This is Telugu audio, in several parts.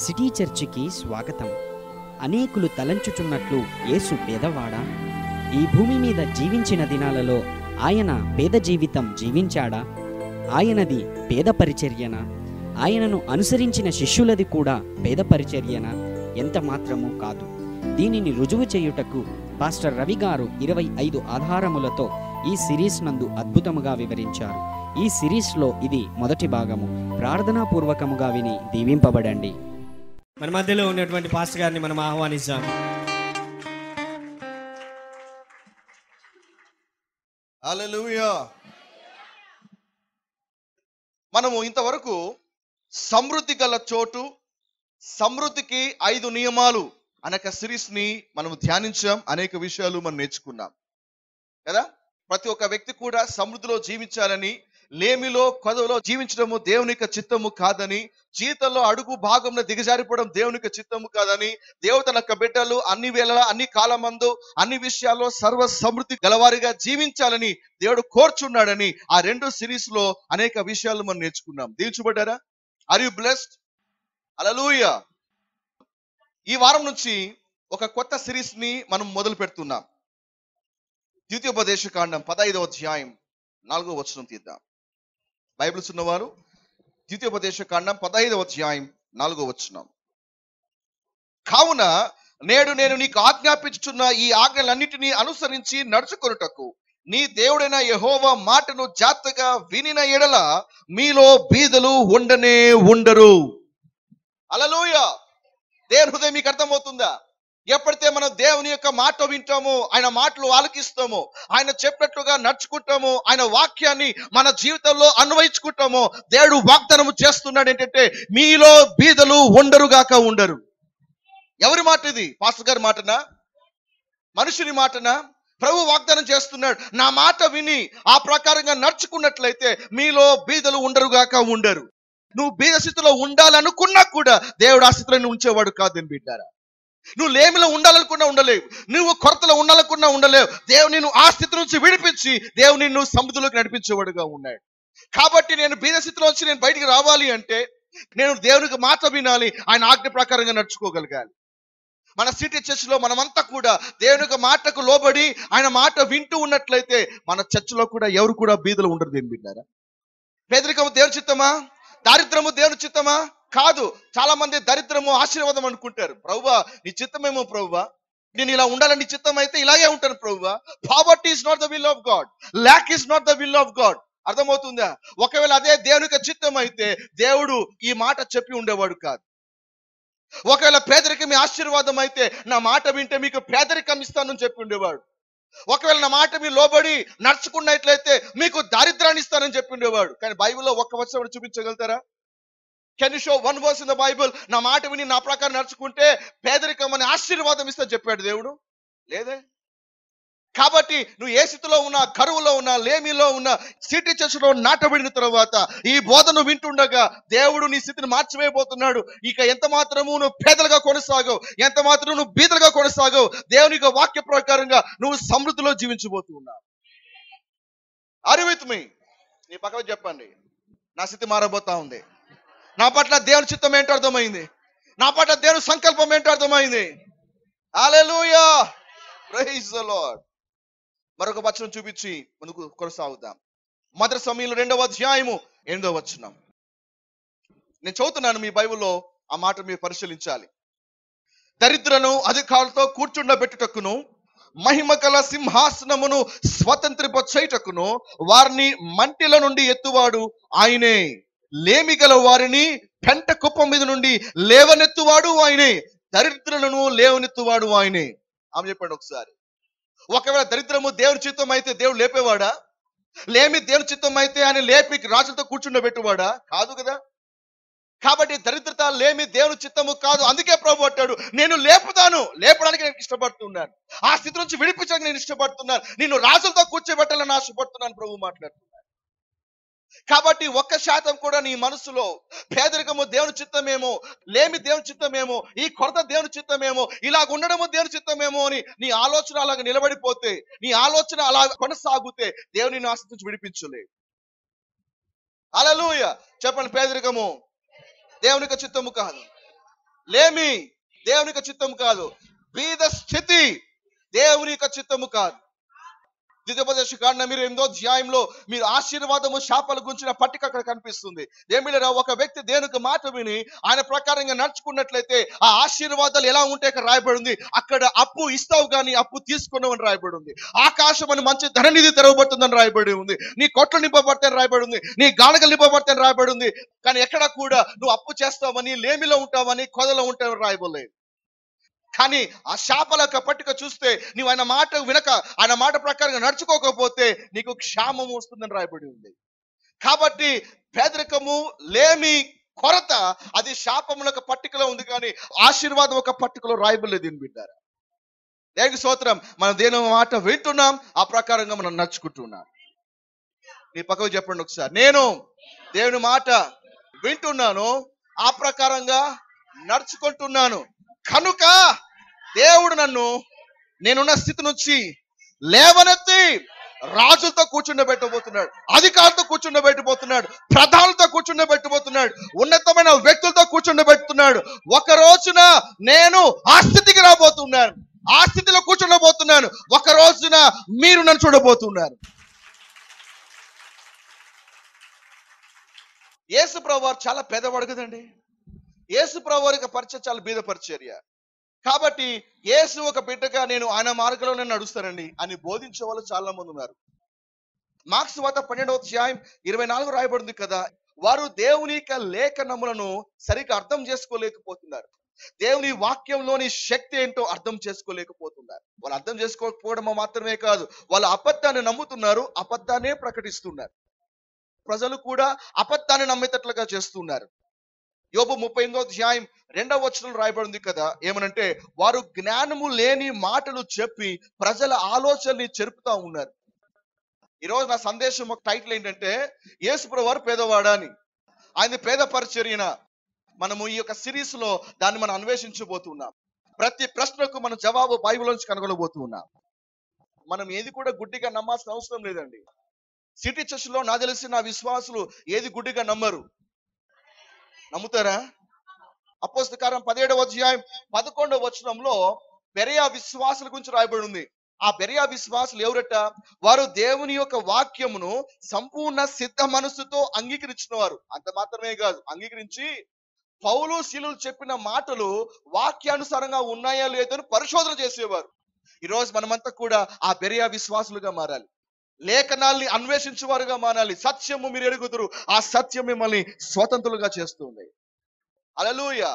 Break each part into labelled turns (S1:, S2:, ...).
S1: సిటీ చర్చికి స్వాగతం. అనేకులు తలంచుచున్నట్లు యేసు పేదవాడా? ఈ భూమి మీద జీవించిన దినాలలో ఆయన పేద జీవితం జీవించాడా? ఆయనది పేద పరిచర్యనా? ఆయనను అనుసరించిన శిష్యులది కూడా పేద పరిచర్యనా? ఎంత మాత్రమూ కాదు. దీనిని రుజువు చేయుటకు పాస్టర్ రవి గారు 25 ఆధారములతో ఈ సిరీస్ నందు అద్భుతముగా వివరించారు. ఈ సిరీస్లో ఇది మొదటి భాగము. ప్రార్థనాపూర్వకముగా విని దీవింపబడండి.
S2: మన మధ్యలో ఉన్నటువంటి పాస్టర్ గారిని మనం ఆహ్వానిస్తాం.
S3: హల్లెలూయా. మనము ఇంతవరకు సమృద్ధి గల చోటు, సమృద్ధికి 5 నియమాలు అనే సిరీస్ ని మనం ధ్యానించాం. అనేక విషయాలు మనం నేర్చుకున్నాం కదా. ప్రతి ఒక్క వ్యక్తి కూడా సమృద్ధిలో జీవించాలని, లేమిలో కొదవలో జీవించడము దేవుని యొక్క చిత్తము కాదని, జీవితంలో అడుగు భాగంలో దిగజారిపోవడం దేవుని యొక్క చిత్తము కాదని, దేవుడు తన యొక్క బిడ్డలు అన్ని వేళలా అన్ని కాలమందు అన్ని విషయాల్లో సర్వ సమృద్ధి గలవారిగా జీవించాలని దేవుడు కోరుచున్నాడని ఆ 2 సిరీస్ లో అనేక విషయాలు మనం నేర్చుకున్నాం. దీవించబడ్డారా? Are you blessed? హల్లెలూయా. ఈ వారం నుంచి ఒక కొత్త సిరీస్ ని మనం మొదలు పెడుతున్నాం. ద్వితీయోపదేశకాండం 15వ అధ్యాయం 4వ వచనం తీద్దాం. బైబిల్స్ ఉన్నవారు ద్వితీయోపదేశకాండం 15వ అధ్యాయం 4వ వచనం. కావున నేడు నేను నీకు ఆజ్ఞాపించుచున్న ఈ ఆజ్ఞలన్నిటినీ అనుసరించి నడుచుకొనుటకు నీ దేవుడైన యెహోవా మాటను జాగ్రత్తగా వినిన ఎడల మీలో బీదలు ఉండనే ఉండరు. హల్లెలూయా. దేవుని హృదయం మీకు అర్థమవుతుందా? ఎప్పుడైతే మనం దేవుని యొక్క మాట వింటామో, ఆయన మాటలు ఆలకిస్తామో, ఆయన చెప్పినట్లుగా నడుచుకుంటామో, ఆయన వాక్యాన్ని మన జీవితంలో అన్వయించుకుంటామో, దేవుడు వాగ్దానం చేస్తున్నాడు ఏంటంటే మీలో బీదలు ఉండరుగాక ఉండరు. ఎవరి మాట ఇది? పాస్టర్ గారి మాటనా? మనుషుని మాటనా? ప్రభు వాగ్దానం చేస్తున్నాడు, నా మాట విని ఆ ప్రకారంగా నడుచుకున్నట్లయితే మీలో బీదలు ఉండరుగాక ఉండరు. నువ్వు బీద స్థితిలో ఉండాలనుకున్నా కూడా దేవుడు ఆ స్థితిలో ఉంచేవాడు కాదని బిడ్డారా. నువ్వు లేమిలో ఉండాలనుకున్నా ఉండలేవు, నువ్వు కొరతలో ఉండాలనుకున్నా ఉండలేవు. దేవుడు నిన్ను ఆ స్థితి నుంచి విడిపించి దేవుడు నిన్ను సముద్రంలోకి నడిపించేవాడుగా ఉన్నాడు. కాబట్టి నేను బీద స్థితిలో నుంచి నేను బయటికి రావాలి అంటే నేను దేవునికి మాట వినాలి, ఆయన ఆజ్ఞ ప్రకారంగా నడుచుకోగలగాలి. మన సిటీ చర్చిలో మనమంతా కూడా దేవునికి మాటకు లోబడి ఆయన మాట వింటూ ఉన్నట్లయితే మన చర్చిలో కూడా ఎవరు కూడా బీదలు ఉండరు. దేని బిడ్డారా? పేదరికము దేవుని చిత్తమా? దారిద్రము దేవుని చిత్తమా? కాదు. చాలా మంది దరిద్రము ఆశీర్వాదం అనుకుంటారు. ప్రభువా నీ చిత్తమేమో ప్రభువా, నేను ఇలా ఉండాలని నీ చిత్తం అయితే ఇలాగే ఉంటాను ప్రభువా. Poverty is not the will of God, lakh is not the will of God. అర్థమవుతుందా? ఒకవేళ అదే దేవుని యొక్క చిత్తం అయితే దేవుడు ఈ మాట చెప్పి ఉండేవాడు కాదు. ఒకవేళ పేదరికం మీ ఆశీర్వాదం అయితే నా మాట వింటే మీకు పేదరికం ఇస్తానని చెప్పి ఉండేవాడు. ఒకవేళ నా మాట మీరు లోబడి నడుచుకున్నట్లయితే మీకు దారిద్రాన్ని ఇస్తానని చెప్పి ఉండేవాడు. కానీ బైబిల్లో ఒక్క వచనం చూపించగలుగుతారా? Can you show one verse in the Bible? నా మాట విని నా ప్రకారం నడుచుకుంటే పేదరికం అనే ఆశీర్వాదం ఇస్తా చెప్పాడు దేవుడు? లేదే. కాబట్టి నువ్వు ఏ స్థితిలో ఉన్నా, కరువులో ఉన్నా, లేమిలో ఉన్నా, సిటీ చర్చిలో నాటబడిన తర్వాత ఈ బోధను వింటుండగా దేవుడు నీ స్థితిని మార్చివేయబోతున్నాడు. ఇక ఎంత మాత్రము నువ్వు పేదలుగా కొనసాగవు, ఎంత మాత్రం నువ్వు బీదలుగా కొనసాగవు. దేవుని యొక్క వాక్య ప్రకారంగా నువ్వు సమృద్ధిలో జీవించబోతూ ఉన్నావు. Are you with me? నీ పక్కన చెప్పండి, నా స్థితి మారబోతా ఉంది. నా పట్ల దేవుని చిత్తం ఏంటో అర్థమైంది, నా పట్ల దేవుని సంకల్పం ఏంటో అర్థమైంది. హల్లెలూయా, ప్రైజ్ ది లార్డ్. మరొక వచనం చూపించి ముందుకు కొనసాగుదాం. మొదటి సమూయేలు 2వ అధ్యాయము 8వ వచనం. నేను చదువుతున్నాను, మీ బైబిల్లో ఆ మాట మీరు పరిశీలించాలి. దరిద్రను అధికారులతో కూర్చుండబెట్టుటకును మహిమ కల సింహాసనమును స్వతంత్రింప చేయుటకును వారిని మంటిల నుండి ఎత్తువాడు ఆయనే, లేమి గల వారిని పెంట కుప్పం మీద నుండి లేవనెత్తువాడు ఆయనే, దరిద్రులను లేవనెత్తువాడు ఆయనే. ఆమె చెప్పండి ఒకసారి. ఒకవేళ దరిద్రము దేవుని చిత్తం అయితే దేవుడు లేపేవాడా? లేమి దేవుని చిత్తం అయితే ఆయన లేపి రాజులతో కూర్చుండబెట్టువాడా? కాదు కదా. కాబట్టి దరిద్రత లేమి దేవుని చిత్తము కాదు. అందుకే ప్రభు అంటాడు, నేను లేపుతాను, లేపడానికి నేను ఇష్టపడుతున్నాను, ఆ స్థితి నుంచి విడిపించడానికి నేను ఇష్టపడుతున్నాను, నిన్ను రాజులతో కూర్చోబెట్టాలని ఆశపడుతున్నాను ప్రభు మాట్లాడుతున్నాను. కాబట్టి 1% కూడా నీ మనసులో పేదరికము దేవుని చిత్తమేమో, లేమి దేవుని చిత్తమేమో, ఈ కొరత దేవుని చిత్తమేమో, ఇలాగ ఉండడము దేవుని చిత్తమేమో అని నీ ఆలోచన అలాగ నిలబడిపోతే, నీ ఆలోచన అలా కొనసాగితే దేవుని ఆశ నుంచి విడిపించలేదు. హల్లెలూయా. చెప్పండి, పేదరికము దేవునికి చిత్తము కాదు. లేమి దేవుని యొక్క చిత్తము కాదు. బీద స్థితి దేవుని యొక్క చిత్తము కాదు. ద్వితీయోపదేశ కాండం 8వ అధ్యాయంలో మీరు ఆశీర్వాదము శాపాల గురించిన పట్టిక అక్కడ కనిపిస్తుంది. ఏమిలేరా, ఒక వ్యక్తి దేవునికి మాట విని ఆయన ప్రకారంగా నడుచుకున్నట్లయితే ఆ ఆశీర్వాదాలు ఎలా ఉంటే అక్కడ రాయబడి ఉంది. అక్కడ అప్పు ఇస్తావు కానీ అప్పు తీసుకున్నావని రాయబడి ఉంది. ఆకాశం అని మంచి ధననిధి తెరవబడుతుందని రాయబడి ఉంది. నీ కొట్లు నింపబడతాయని రాయబడి ఉంది. నీ గానగలు నింపబడతాయని రాయబడి ఉంది. కానీ ఎక్కడ కూడా నువ్వు అప్పు చేస్తావని, లేమిలో ఉంటావని, కొదలో ఉంటావని రాయబడలేదు. కానీ ఆ శాపల యొక్క పట్టిక చూస్తే నీవు ఆయన మాట వినక ఆయన మాట ప్రకారంగా నడుచుకోకపోతే నీకు క్షామం వస్తుందని రాయబడి ఉంది. కాబట్టి పేదరికము, లేమి, కొరత అది శాపముల యొక్క పట్టికలో ఉంది కానీ ఆశీర్వాదం ఒక పట్టికలో రాయబడలేదు. దీన్ని బిడ్డారా, దేవునికి స్తోత్రం. మనం దేని మాట వింటున్నాం, ఆ ప్రకారంగా మనం నడుచుకుంటున్నాం. నీ పక్కకు చెప్పండి ఒకసారి, నేను దేవుని మాట వింటున్నాను, ఆ ప్రకారంగా నడుచుకుంటున్నాను. కనుక దేవుడు నన్ను నేనున్న స్థితి నుంచి లేవనెత్తి రాజులతో కూర్చుండబెట్టబోతున్నాడు, అధికారులతో కూర్చుండబెట్టబోతున్నాడు, ప్రధానులతో కూర్చుండబెట్టబోతున్నాడు, ఉన్నతమైన వ్యక్తులతో కూర్చుండబెట్టుతున్నాడు. ఒక రోజున నేను ఆ స్థితికి రాబోతున్నాను, ఆ స్థితిలో కూర్చుండబోతున్నాను. ఒక రోజున మీరు నన్ను చూడబోతున్నారు. యేసు ప్రభువారు చాలా పేదవాడు కదండి. యేసు ప్రభువారి యొక్క పరిచయం చాలా బీద పరిచర్య. కాబట్టి యేసు ఒక బిడ్డగా నేను ఆయన మార్గంలో నేను నడుస్తానండి అని బోధించే వాళ్ళు చాలా మంది ఉన్నారు. మార్క్స్ సువార్త 12వ అధ్యాయం 24 రాయబడింది కదా, వారు దేవుని యొక్క లేఖనములను సరిగ్గా అర్థం చేసుకోలేకపోతున్నారు. దేవుని వాక్యంలోని శక్తి ఏంటో అర్థం చేసుకోలేకపోతున్నారు. వాళ్ళు అర్థం చేసుకోకపోవడం మాత్రమే కాదు, వాళ్ళు అబద్ధాన్ని నమ్ముతున్నారు, అబద్ధాన్నే ప్రకటిస్తున్నారు. ప్రజలు కూడా అబద్ధాన్ని నమ్మేటట్లుగా చేస్తున్నారు. యోబు 38వ అధ్యాయం 2వ వచనం రాయబడింది కదా, ఏమనంటే వారు జ్ఞానము లేని మాటలు చెప్పి ప్రజల ఆలోచనని చెరుపుతా ఉన్నారు. ఈరోజు నా సందేశం ఒక టైటిల్ ఏంటంటే యేసు ప్రభువారు పేదవాడా అని. ఆయన పేద పరిచర్యన మనము ఈ యొక్క సిరీస్ లో దాన్ని మనం అన్వేషించబోతున్నాం. ప్రతి ప్రశ్నకు మనం జవాబు బైబిల్ నుంచి కనుగొనబోతున్నాం. మనం ఏది కూడా గుడ్డిగా నమ్మాల్సిన అవసరం లేదండి. సిటీ చర్చ్ లో నాకు తెలిసి నా విశ్వాసులు ఏది గుడ్డిగా నమ్మరు. నమ్ముతారా? అపోస్తల కార్యం 17వ అధ్యాయం 11వ వచనంలో బెరియా విశ్వాసుల గురించి రాయబడి ఉంది. ఆ బెరియా విశ్వాసులు ఎవరట? వారు దేవుని యొక్క వాక్యమును సంపూర్ణ సిద్ధ మనస్సుతో అంగీకరించిన వారు. అంత మాత్రమే కాదు, అంగీకరించి పౌలు శీలులు చెప్పిన మాటలు వాక్యానుసారంగా ఉన్నాయా లేదని పరిశోధన చేసేవారు. ఈరోజు మనమంతా కూడా ఆ బెరియా విశ్వాసులుగా మారాలి. లేఖనాల్ని అన్వేషించేవారుగా మారాలి. సత్యము మీరు ఎరుగుదురు, ఆ సత్యం మిమ్మల్ని స్వతంత్రులుగా చేస్తుంది. హల్లెలూయా.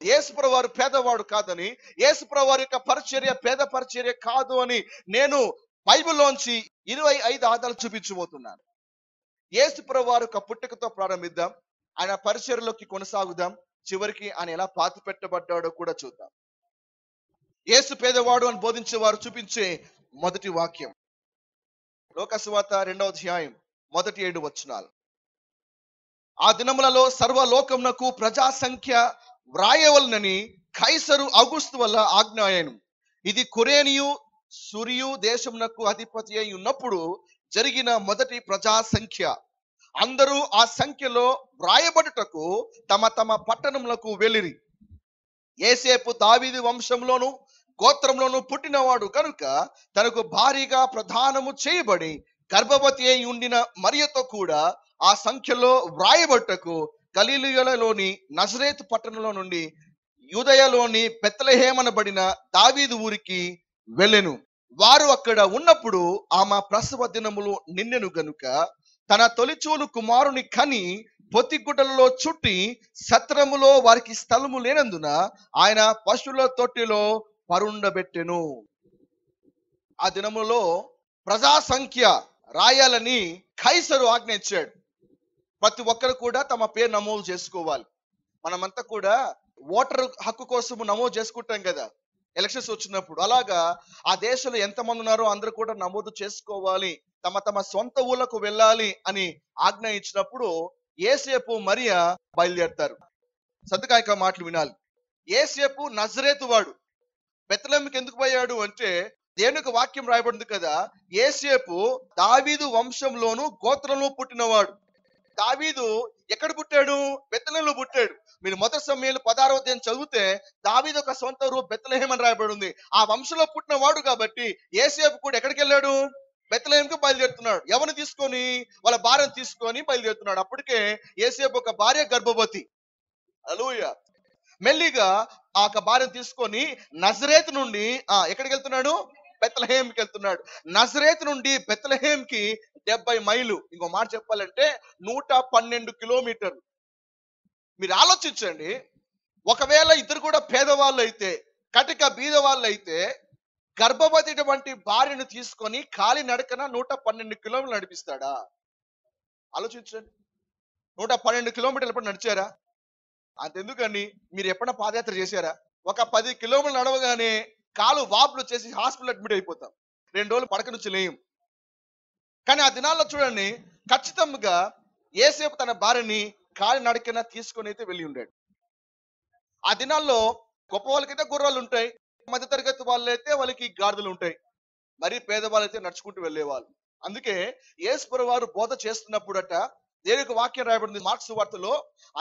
S3: యేసు ప్రభువారు పేదవాడు కాదని, యేసు ప్రభువారి యొక్క పరిచర్య పేద పరిచర్య కాదు అని నేను బైబిల్లోంచి 25 ఆధారాలు చూపించబోతున్నాను. యేసు ప్రభువారు యొక్క పుట్టుకతో ప్రారంభిద్దాం, ఆయన పరిచర్యలోకి కొనసాగుదాం, చివరికి ఆయన ఎలా పాతి పెట్టబడ్డాడో కూడా చూద్దాం. యేసు పేదవాడు అని బోధించేవారు చూపించే మొదటి వాక్యం లోక సువార్త 2వ అధ్యాయం 1-7 వచనాలు. ఆ దినములలో సర్వలోకమునకు ప్రజా సంఖ్య వ్రాయవలనని కైసరు ఔగుస్తు వల్ల ఆజ్ఞ అయ్యెను. ఇది కురేనియు సురియు దేశమునకు అధిపతి అయి ఉన్నప్పుడు జరిగిన మొదటి ప్రజా సంఖ్య. అందరూ ఆ సంఖ్యలో వ్రాయబడుటకు తమ తమ పట్టణములకు వెళ్ళిరి. యేసేపు దావీదు వంశంలోను గోత్రంలోను పుట్టినవాడు కనుక తనకు భారీగా ప్రదానము చేయబడి గర్భవతి అయి ఉండిన మరియతో కూడా ఆ సంఖ్యలో వ్రాయబట్టకు గలిలయలోని నజరేతు పట్టణంలో నుండి యూదయలోని బెత్లెహేమనబడిన దావీదు ఊరికి వెళ్ళెను. వారు అక్కడ ఉన్నప్పుడు ఆమె ప్రసవ దినములు నిన్నెను గనుక తన తొలిచూలు కుమారుని కని పొత్తిగుడ్డలలో చుట్టి సత్రములో వారికి స్థలము లేనందున ఆయన పశువుల తొట్టిలో పరుండబెట్టెను. ఆ దినములో ప్రజా సంఖ్య రాయాలని కైసరు ఆజ్ఞ ఇచ్చాడు. ప్రతి ఒక్కరు కూడా తమ పేరు నమోదు చేసుకోవాలి. మనమంతా కూడా ఓటర్ హక్కు కోసం నమోదు చేసుకుంటాం కదా ఎలక్షన్స్ వచ్చినప్పుడు. అలాగా ఆ దేశంలో ఎంతమంది ఉన్నారో అందరూ కూడా నమోదు చేసుకోవాలి, తమ తమ సొంత ఊళ్ళకు వెళ్ళాలి అని ఆజ్ఞ ఇచ్చినప్పుడు యేసేపు మరియ బయలుదేరతారు. సద్దుకాయక మాటలు వినాలి. యేసేపు నజరేతు వాడు. బెత్లెహేముకి ఎందుకు పోయాడు అంటే దేవునికి వాక్యం రాయబడింది కదా, యేసేపు దావీదు వంశంలోను గోత్రంలో పుట్టినవాడు. దావీదు ఎక్కడ పుట్టాడు? బెత్లెహేములో పుట్టాడు. మీరు మొదటి సమయంలో 16వ అధ్యాయం చదివితే దావీదు ఒక సొంత ఊరు బెత్లెహేం అని రాయబడి ఉంది. ఆ వంశంలో పుట్టిన వాడు కాబట్టి యోసేపు కూడా ఎక్కడికి వెళ్ళాడు? బెత్లెహేంకి బయలుదేరుతున్నాడు. ఎవరిని తీసుకొని? వాళ్ళ భార్యను తీసుకొని బయలుదేరుతున్నాడు. అప్పటికే యోసేపు ఒక భార్య గర్భవతి. హల్లెలూయా. మెల్లిగా ఆ ఒక భార్యను తీసుకొని నజరేతు నుండి ఎక్కడికి వెళ్తున్నాడు? బెత్లెహేంకి వెళ్తున్నాడు. నజరేతు నుండి బెత్లెహేంకి 70 మైలు. ఇంకో మాట చెప్పాలంటే 112 కిలోమీటర్లు. మీరు ఆలోచించండి, ఒకవేళ ఇద్దరు కూడా పేదవాళ్ళు అయితే, కటిక బీద వాళ్ళు అయితే, గర్భవతి భార్యను తీసుకొని కాలి నడకన 112 కిలోమీటర్లు నడిపిస్తాడా? ఆలోచించండి. 112 కిలోమీటర్లు ఎప్పుడు నడిచారా? అంతెందుకండి, మీరు ఎప్పుడైనా పాదయాత్ర చేశారా? ఒక 10 కిలోమీటర్లు నడవగానే కాలు వాపులు వచ్చేసి హాస్పిటల్ అడ్మిట్ అయిపోతాం. 2 రోజులు పడక నుంచి లేం. కానీ ఆ దినాల్లో చూడండి, ఖచ్చితంగా యోసేపు తన భార్యని కాలి నడకన తీసుకొని అయితే వెళ్ళి ఉండాడు. ఆ దినాల్లో గొప్ప వాళ్ళకైతే గుర్రాలు ఉంటాయి, మధ్యతరగతి వాళ్ళైతే వాళ్ళకి గాడిదలు ఉంటాయి, మరి పేదవాళ్ళైతే నడుచుకుంటూ వెళ్ళేవాళ్ళు. అందుకే యేసు వారు బోధ చేస్తున్నప్పుడట దేవుని వాక్యం రాయబడింది మార్కు సువార్తలో,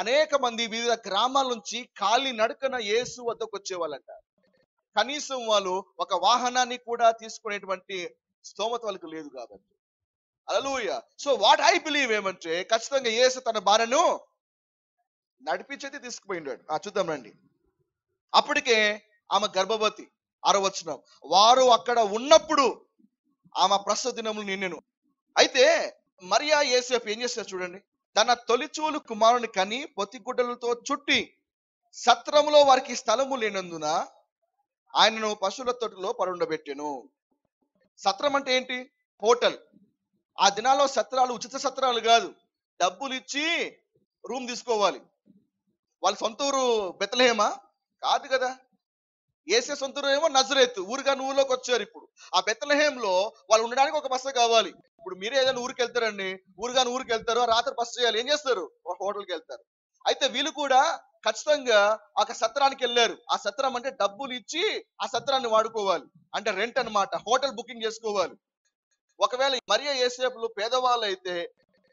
S3: అనేక మంది వివిధ గ్రామాల నుంచి కాలి నడకన యేసు వద్దకు వచ్చేవాళ్ళంట. కనీసం వాళ్ళు ఒక వాహనాన్ని కూడా తీసుకునేటువంటి స్తోమత వాళ్ళకి లేదు కాబట్టి. హల్లెలూయా. సో వాట్ ఐ బిలీవ్ ఏమంటే, ఖచ్చితంగా యేసు తన భార్యను నడిపించైతే తీసుకుపోయిండాడు. చూద్దాం రండి. అప్పటికే ఆమె గర్భవతి. 6వ వచనం, వారు అక్కడ ఉన్నప్పుడు ఆమె ప్రసవ దినములు నిన్నెను. అయితే మరియా యోసేపు ఏం చేస్తారు చూడండి. తన తొలిచూలు కుమారుని కని పొత్తిగుడ్డలతో చుట్టి సత్రములో వారికి స్థలము లేనందున ఆయనను పశువుల తొట్టులో పరుండబెట్టెను. సత్రం అంటే ఏంటి? హోటల్. ఆ దినాల్లో సత్రాలు ఉచిత సత్రాలు కాదు, డబ్బులు ఇచ్చి రూమ్ తీసుకోవాలి. వాళ్ళ సొంత ఊరు బెత్లెహేమా? కాదు కదా. యేసే సొంత ఊరు ఏమో నజరేతు. ఊరుగాని ఊర్లోకి వచ్చారు. ఇప్పుడు ఆ బెత్లెహేంలో వాళ్ళు ఉండడానికి ఒక బస్సు కావాలి. ఇప్పుడు మీరే ఏదైనా ఊరికి వెళ్తారండి, ఊరుగాని ఊరికి వెళ్తారు, రాత్రి బస్సు చేయాలి, ఏం చేస్తారు? ఒక హోటల్కి వెళ్తారు. అయితే వీళ్ళు కూడా ఖచ్చితంగా ఒక సత్రానికి వెళ్ళారు. ఆ సత్రం అంటే డబ్బులు ఇచ్చి ఆ సత్రాన్ని వాడుకోవాలి, అంటే రెంట్ అన్నమాట, హోటల్ బుకింగ్ చేసుకోవాలి. ఒకవేళ మరియా యోసేపులు పేదవాళ్ళు అయితే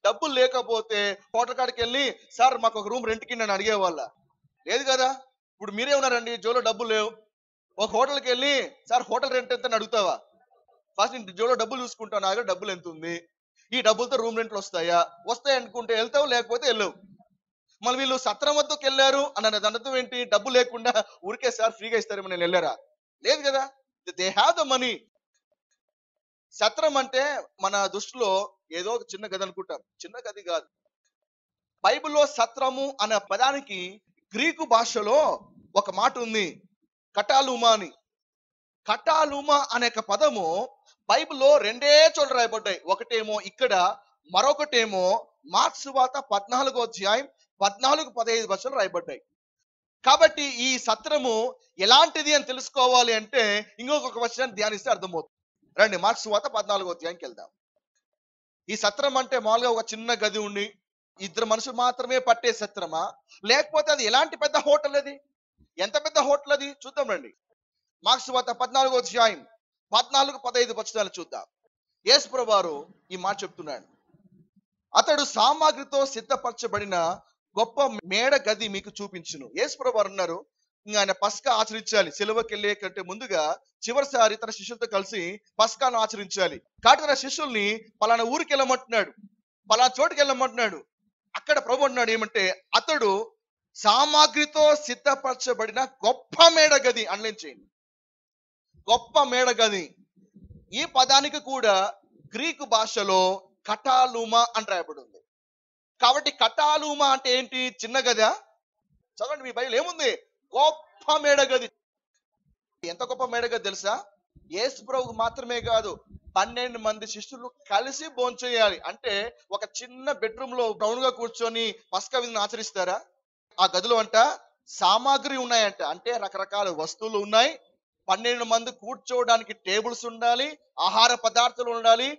S3: డబ్బులు లేకపోతే హోటల్ కాడికి వెళ్ళి, సార్ మాకు ఒక రూమ్ రెంట్కి నన్ను అడిగేవాళ్ళ? లేదు కదా. ఇప్పుడు మీరే ఉన్నారండి, జోలో డబ్బులు లేవు, ఒక హోటల్కి వెళ్ళి సార్ హోటల్ రెంట్ ఎంత అని అడుగుతావా? ఫస్ట్ నేను జోలో డబ్బులు చూసుకుంటాను, నా దగ్గర డబ్బులు ఎంత ఉంది, ఈ డబ్బులతో రూమ్ రెంట్లు వస్తాయా? వస్తాయి అనుకుంటే వెళ్తావు, లేకపోతే వెళ్ళవు. మళ్ళీ వీళ్ళు సత్రం వద్దకు వెళ్ళారు అన్న దాని అర్థం ఏంటి? డబ్బు లేకుండా ఊరికే సార్ ఫ్రీగా ఇస్తారేమో నేను వెళ్ళారా? లేదు కదా. They have the money. సత్రం అంటే మన దృష్టిలో ఏదో ఒక చిన్న గది అనుకుంటాం. చిన్న గది కాదు. బైబిల్లో సత్రము అనే పదానికి గ్రీకు భాషలో ఒక మాట ఉంది, కటాలుమా అని. కటాలుమా అనే పదము బైబిల్లో 2 చోట్ల రాయబడ్డాయి. ఒకటేమో ఇక్కడ, మరొకటేమో మార్కు సువార్త 14వ అధ్యాయం 14-15 వచనాలు రాయబడ్డాయి. కాబట్టి ఈ సత్రము ఎలాంటిది అని తెలుసుకోవాలి అంటే ఇంకొక వచనాన్ని ధ్యానిస్తే అర్థమవుతుంది. రండి మార్కు సువార్త 14వ అధ్యాయంకి వెళ్దాం. ఈ సత్రం అంటే మామూలుగా ఒక చిన్న గది ఉండి 2 మనుషులు మాత్రమే పట్టే సత్రమా, లేకపోతే అది ఎలాంటి పెద్ద హోటల్? అది ఎంత పెద్ద హోటల్ అది చూద్దాం రండి. మార్కు సువార్త 14వ అధ్యాయం 14-15 వచనాలు చూద్దాం. యేసు ప్రభువారు ఈ మాట చెప్తున్నాడు. అతడు సామాగ్రితో సిద్ధపరచబడిన గొప్ప మేడ గది మీకు చూపించును. యేసు ప్రభువారు అన్నారు, ఇంకా ఆయన పస్కా ఆచరించాలి. సిలువకి వెళ్ళే కంటే ముందుగా చివరిసారి తన శిష్యులతో కలిసి పస్కాను ఆచరించాలి. కాబట్టి తన శిష్యుల్ని పలానా ఊరికి వెళ్ళమంటున్నాడు, పలానా చోటుకి వెళ్ళమంటున్నాడు. అక్కడ ప్రభు అన్నాడు ఏమంటే, అతడు సామాగ్రితో సిద్ధపరచబడిన గొప్ప మేడ గది. అండర్లైన్ చేయండి, గొప్ప మేడ గది. ఈ పదానికి కూడా గ్రీకు భాషలో కటాలుమా అని రాయబడి ఉంది. కాబట్టి కటాలుమా అంటే ఏంటి? చిన్న గదా? చదవండి, మీ బైబిల్ ఏముంది? గొప్ప మేడ గది. ఎంత గొప్ప మేడ గది తెలుసా? యేసు ప్రభువుకు మాత్రమే కాదు, 12 మంది శిష్యులు కలిసి భోంచేయాలి. అంటే ఒక చిన్న బెడ్రూమ్ లో బ్రౌన్ గా కూర్చొని పస్కా విందును ఆచరిస్తారా? ఆ గదిలో అంట సామాగ్రి ఉన్నాయంట, అంటే రకరకాల వస్తువులు ఉన్నాయి. 12 మంది కూర్చోవడానికి టేబుల్స్ ఉండాలి, ఆహార పదార్థాలు ఉండాలి.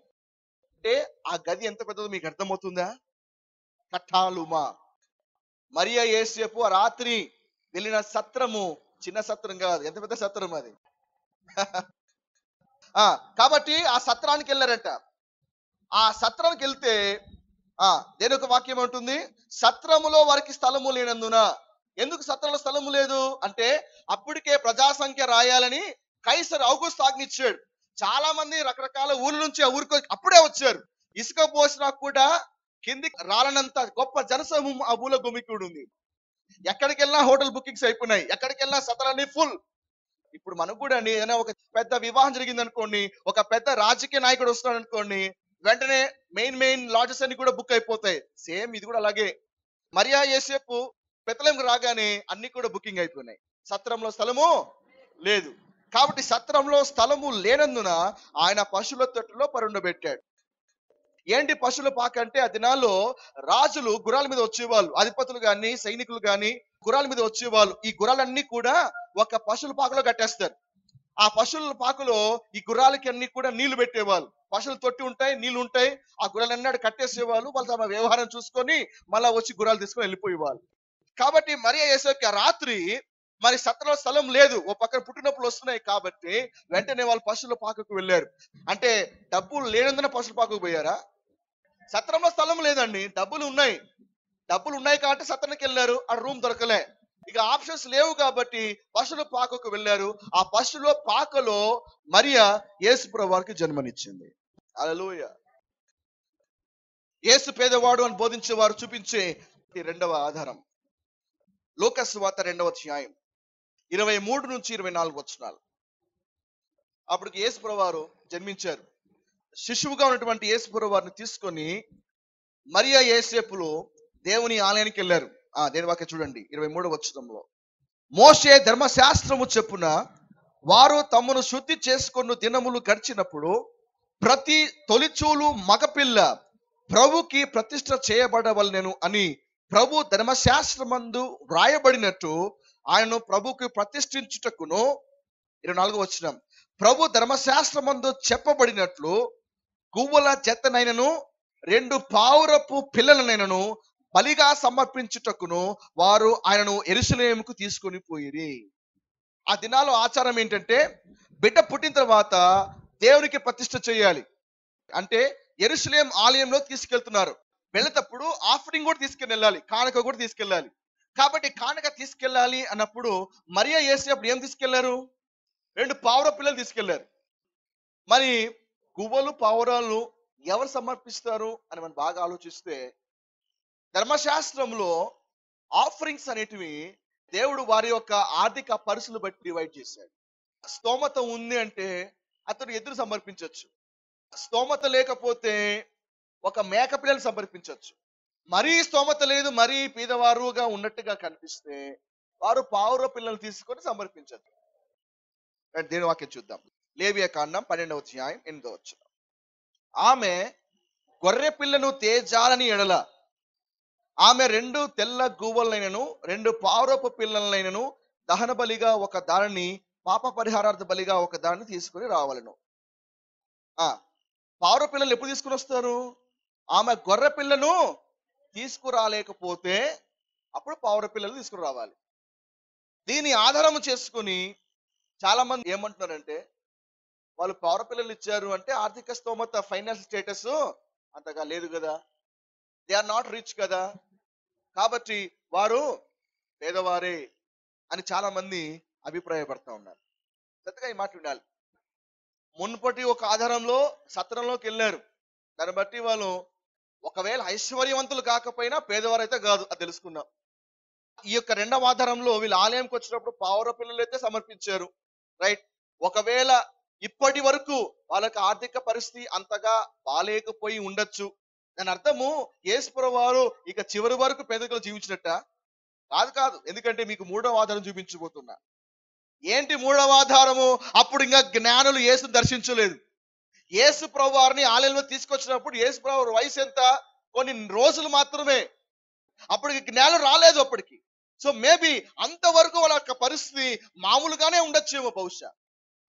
S3: అంటే ఆ గది ఎంత పెద్దదో మీకు అర్థమవుతుందా? కటాలుమా. మరియా యోసేపు ఆ రాత్రి వెళ్ళిన సత్రము చిన్న సత్రం కాదు, ఎంత పెద్ద సత్రం అది. కాబట్టి ఆ సత్రానికి వెళ్ళారంట. ఆ సత్రానికి వెళ్తే దేని ఒక వాక్యం ఉంటుంది, సత్రములో వారికి స్థలము లేనందున. ఎందుకు సత్రంలో స్థలము లేదు అంటే అప్పటికే ప్రజా సంఖ్య రాయాలని కైసర్ ఔగుస్తు ఆజ్ఞిచ్చాడు. చాలా మంది రకరకాల ఊర్ల నుంచి ఆ ఊరికి అప్పుడే వచ్చారు. ఇసుక పోసినా కూడా కిందికి రాలనంత గొప్ప జనసమూహం ఆ ఊళ్ళో గుమికూడి ఉంది. ఎక్కడికి వెళ్ళినా హోటల్ బుకింగ్స్ అయిపోయినాయి, ఎక్కడికి వెళ్ళినా సత్రాన్ని ఫుల్. ఇప్పుడు మనకు కూడా అండి ఏదైనా ఒక పెద్ద వివాహం జరిగింది అనుకోండి, ఒక పెద్ద రాజకీయ నాయకుడు వస్తున్నాడు అనుకోండి, వెంటనే మెయిన్ లాడ్జెస్ అన్ని కూడా బుక్ అయిపోతాయి. సేమ్ ఇది కూడా అలాగే. మరియా యేసేపు బెత్లెహేముకు రాగానే అన్ని కూడా బుకింగ్ అయిపోయినాయి. సత్రంలో స్థలము లేదు. కాబట్టి సత్రంలో స్థలము లేనందున ఆయన పశువుల తొట్టులో పరుండబెట్టాడు. ఏంటి పశువుల పాక అంటే, ఆ దినాల్లో రాజులు గుర్రాల మీద వచ్చేవాళ్ళు, అధిపతులు గాని సైనికులు గాని గుర్రాల మీద వచ్చేవాళ్ళు. ఈ గుర్రాలన్నీ కూడా ఒక పశువుల పాకలో కట్టేస్తారు. ఆ పశువుల పాకలో ఈ గుర్రాలకి అన్ని కూడా నీళ్లు పెట్టేవాళ్ళు. పశువులు తొట్టి ఉంటాయి, నీళ్లు ఉంటాయి, ఆ గుర్రాలన్నీ కట్టేసేవాళ్ళు. వాళ్ళు తమ వ్యవహారం చూసుకొని మళ్ళా వచ్చి గుర్రాలు తీసుకొని వెళ్ళిపోయేవాళ్ళు. కాబట్టి మరియా యేసేపుకి ఆ రాత్రి మరి సత్రంలో స్థలం లేదు, ఓ పక్కన పుట్టినప్పుడు వస్తున్నాయి కాబట్టి వెంటనే వాళ్ళు పశువుల పాకకు వెళ్ళారు. అంటే డబ్బులు లేనందున పశువుల పాకకు పోయారా? సత్రంలో స్థలం లేదండి, డబ్బులు ఉన్నాయి కాబట్టి సత్రానికి వెళ్ళారు. ఆ రూమ్ దొరకలే, ఇక ఆప్షన్స్ లేవు కాబట్టి పశువుల పాకకు వెళ్ళారు. ఆ పశువుల పాకలో మరియా యేసు ప్రభువారికి జన్మనిచ్చింది. హల్లెలూయా. యేసు పేదవాడు అని బోధించేవారు చూపించే రెండవ ఆధారం లూకా సువార్త 2వ అధ్యాయం 23 నుంచి 24 వచనాలు. అప్పుడు యేసు ప్రభువారు జన్మించారు. శిశువుగా ఉన్నటువంటి యేసు ప్రభువారిని తీసుకొని మరియా యేసేపులు దేవుని ఆలయానికి వెళ్ళారు. దేని వాక్యం చూడండి 23వ వచనంలో. మోషే ధర్మశాస్త్రము చెప్పున వారు తమను శుద్ధి చేసుకొను దినములు గడిచినప్పుడు ప్రతి తొలిచూలు మగపిల్ల ప్రభుకి ప్రతిష్ఠ చేయబడవలెను అని ప్రభు ధర్మశాస్త్రమందు వ్రాయబడినట్టు ఆయనను ప్రభుకి ప్రతిష్ఠించుటకును 24వ వచనం. ప్రభు ధర్మశాస్త్రమందు చెప్పబడినట్లు గువ్వల జతనైనను 2 పావురపు పిల్లలనైనను బలిగా సమర్పించుటకును వారు ఆయనను యెరూషలేముకు తీసుకొని పోయిరి. ఆ దినాల్లో ఆచారం ఏంటంటే, బిడ్డ పుట్టిన తర్వాత దేవునికి ప్రతిష్ఠ చేయాలి. అంటే యెరూషలేం ఆలయంలో తీసుకెళ్తున్నారు. వెళ్ళేటప్పుడు ఆఫరింగ్ కూడా తీసుకెళ్ళి వెళ్ళాలి, కానుక కూడా తీసుకెళ్ళాలి. కాబట్టి కానుక తీసుకెళ్ళాలి అన్నప్పుడు మరియా యేసేపు ఏం తీసుకెళ్లారు? 2 పావుర పిల్లలు తీసుకెళ్లారు. మరి గువ్వలు పావురాలు ఎవరు సమర్పిస్తారు అని మనం బాగా ఆలోచిస్తే, ధర్మశాస్త్రంలో ఆఫరింగ్స్ అనేటివి దేవుడు వారి యొక్క ఆర్థిక పరిస్థితులు బట్టి డివైడ్ చేశాడు. స్తోమత ఉంది అంటే అతడు ఎద్దును సమర్పించవచ్చు, స్తోమత లేకపోతే ఒక మేక పిల్లలు సమర్పించవచ్చు. మరీ స్తోమత లేదు, మరీ పేదవారుగా ఉన్నట్టుగా కనిపిస్తే వారు పావుర పిల్లలు తీసుకొని సమర్పించవచ్చు. దేని వాక్యం చూద్దాం. లేవియా కాండం 12వ అధ్యాయం 8వ వచనం. ఆమె గొర్రె పిల్లను తేజాలని ఎడల ఆమె 2 తెల్ల గువ్వలైనను 2 పావురపు పిల్లలైనను దహన బలిగా ఒక దానిని, పాప పరిహారార్థ బలిగా ఒక దానిని తీసుకుని రావాలను. పావుర పిల్లలు ఎప్పుడు తీసుకుని వస్తారు? ఆమె గొర్రె పిల్లను తీసుకురాలేకపోతే అప్పుడు పావుర పిల్లలు తీసుకుని రావాలి. దీని ఆధారం చేసుకుని చాలా మంది ఏమంటున్నారంటే, వాళ్ళు పావుర పిల్లలు ఇచ్చారు అంటే ఆర్థిక స్తోమత, ఫైనాన్షియల్ స్టేటస్ అంతగా లేదు కదా, దే ఆర్ నాట్ రిచ్ కదా, కాబట్టి వారు పేదవారే అని చాలా మంది అభిప్రాయపడతా ఉన్నారు. కొత్తగా ఈ మాట వినాలి. మునుపటి ఒక ఆధారంలో సత్రంలోకి వెళ్ళారు, దాన్ని బట్టి వాళ్ళు ఒకవేళ ఐశ్వర్యవంతులు కాకపోయినా పేదవారు అయితే కాదు, అది తెలుసుకున్నాం. ఈ యొక్క రెండవ ఆధారంలో వీళ్ళు ఆలయంకి వచ్చినప్పుడు పావుర పిల్లలు అయితే సమర్పించారు, రైట్. ఒకవేళ ఇప్పటి వరకు వాళ్ళకి ఆర్థిక పరిస్థితి అంతగా బాలేకపోయి ఉండొచ్చు. దాని అర్థము యేసు ప్రభువారు ఇక చివరి వరకు పేదరికంలో జీవించినట్ట కాదు. ఎందుకంటే మీకు 3వ ఆధారం చూపించబోతున్నా. ఏంటి 3వ ఆధారము? అప్పుడు ఇంకా జ్ఞానులు యేసును దర్శించలేదు. యేసు ప్రభువారిని ఆలయంలో తీసుకొచ్చినప్పుడు యేసు ప్రభువారి వయసు ఎంత? కొన్ని రోజులు మాత్రమే. అప్పటికి జ్ఞానులు రాలేదు అప్పటికి. సో మేబీ అంతవరకు వాళ్ళ యొక్క పరిస్థితి మామూలుగానే ఉండొచ్చేమో, బహుశా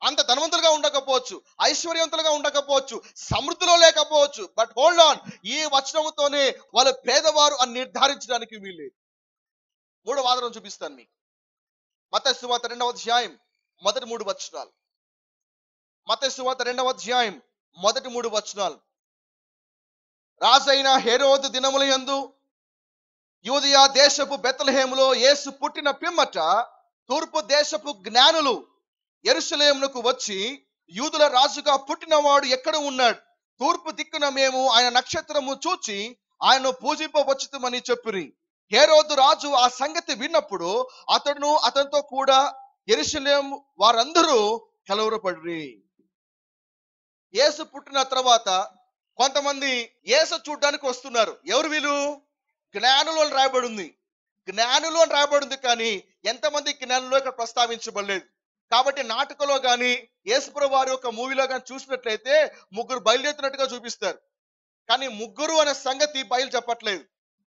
S3: అంత ధనవంతులుగా ఉండకపోవచ్చు, ఐశ్వర్యవంతులుగా ఉండకపోవచ్చు, సమృద్ధిలో లేకపోవచ్చు. బట్ హోల్డ్ ఆన్, ఈ వచనంతోనే వాళ్ళు పేదవారు అని నిర్ధారించడానికి వీల్లేదు. 3వ ఆధారం చూపిస్తాను మీకు. మత్తయి సువార్త 2వ అధ్యాయం మొదటి 3 వచనాలు. మత్తయి సువార్త 2వ అధ్యాయం మొదటి 3 వచనాలు. రాజైన హేరోదు దినముల యందు యూదయ దేశపు బెత్లెహేములో యేసు పుట్టిన పిమ్మట తూర్పు దేశపు జ్ఞానులు యెరూషలేమునకు వచ్చి, యూదుల రాజుగా పుట్టినవాడు ఎక్కడ ఉన్నాడు? తూర్పు దిక్కున మేము ఆయన నక్షత్రము చూచి ఆయనను పూజింపవచ్చుమని చెప్పిరి. హేరోదు రాజు ఆ సంగతి విన్నప్పుడు అతడును అతనితో కూడా యెరూషలేము వారందరూ కలవరపడిరి. యేసు పుట్టిన తర్వాత కొంతమంది యేసు చూడడానికి వస్తున్నారు. ఎవరు వీళ్ళు? జ్ఞానులు అని రాయబడి ఉంది. జ్ఞానులు అని రాయబడి ఉంది, కానీ ఎంతమంది జ్ఞానులు ఇక్కడ ప్రస్తావించబడలేదు. కాబట్టి నాటకంలో కానీ యేసుప్రభు వారి యొక్క మూవీలో కానీ చూసినట్లయితే ముగ్గురు బయలుదేరుతున్నట్టుగా చూపిస్తారు, కానీ ముగ్గురు అనే సంగతి బయలు చెప్పట్లేదు.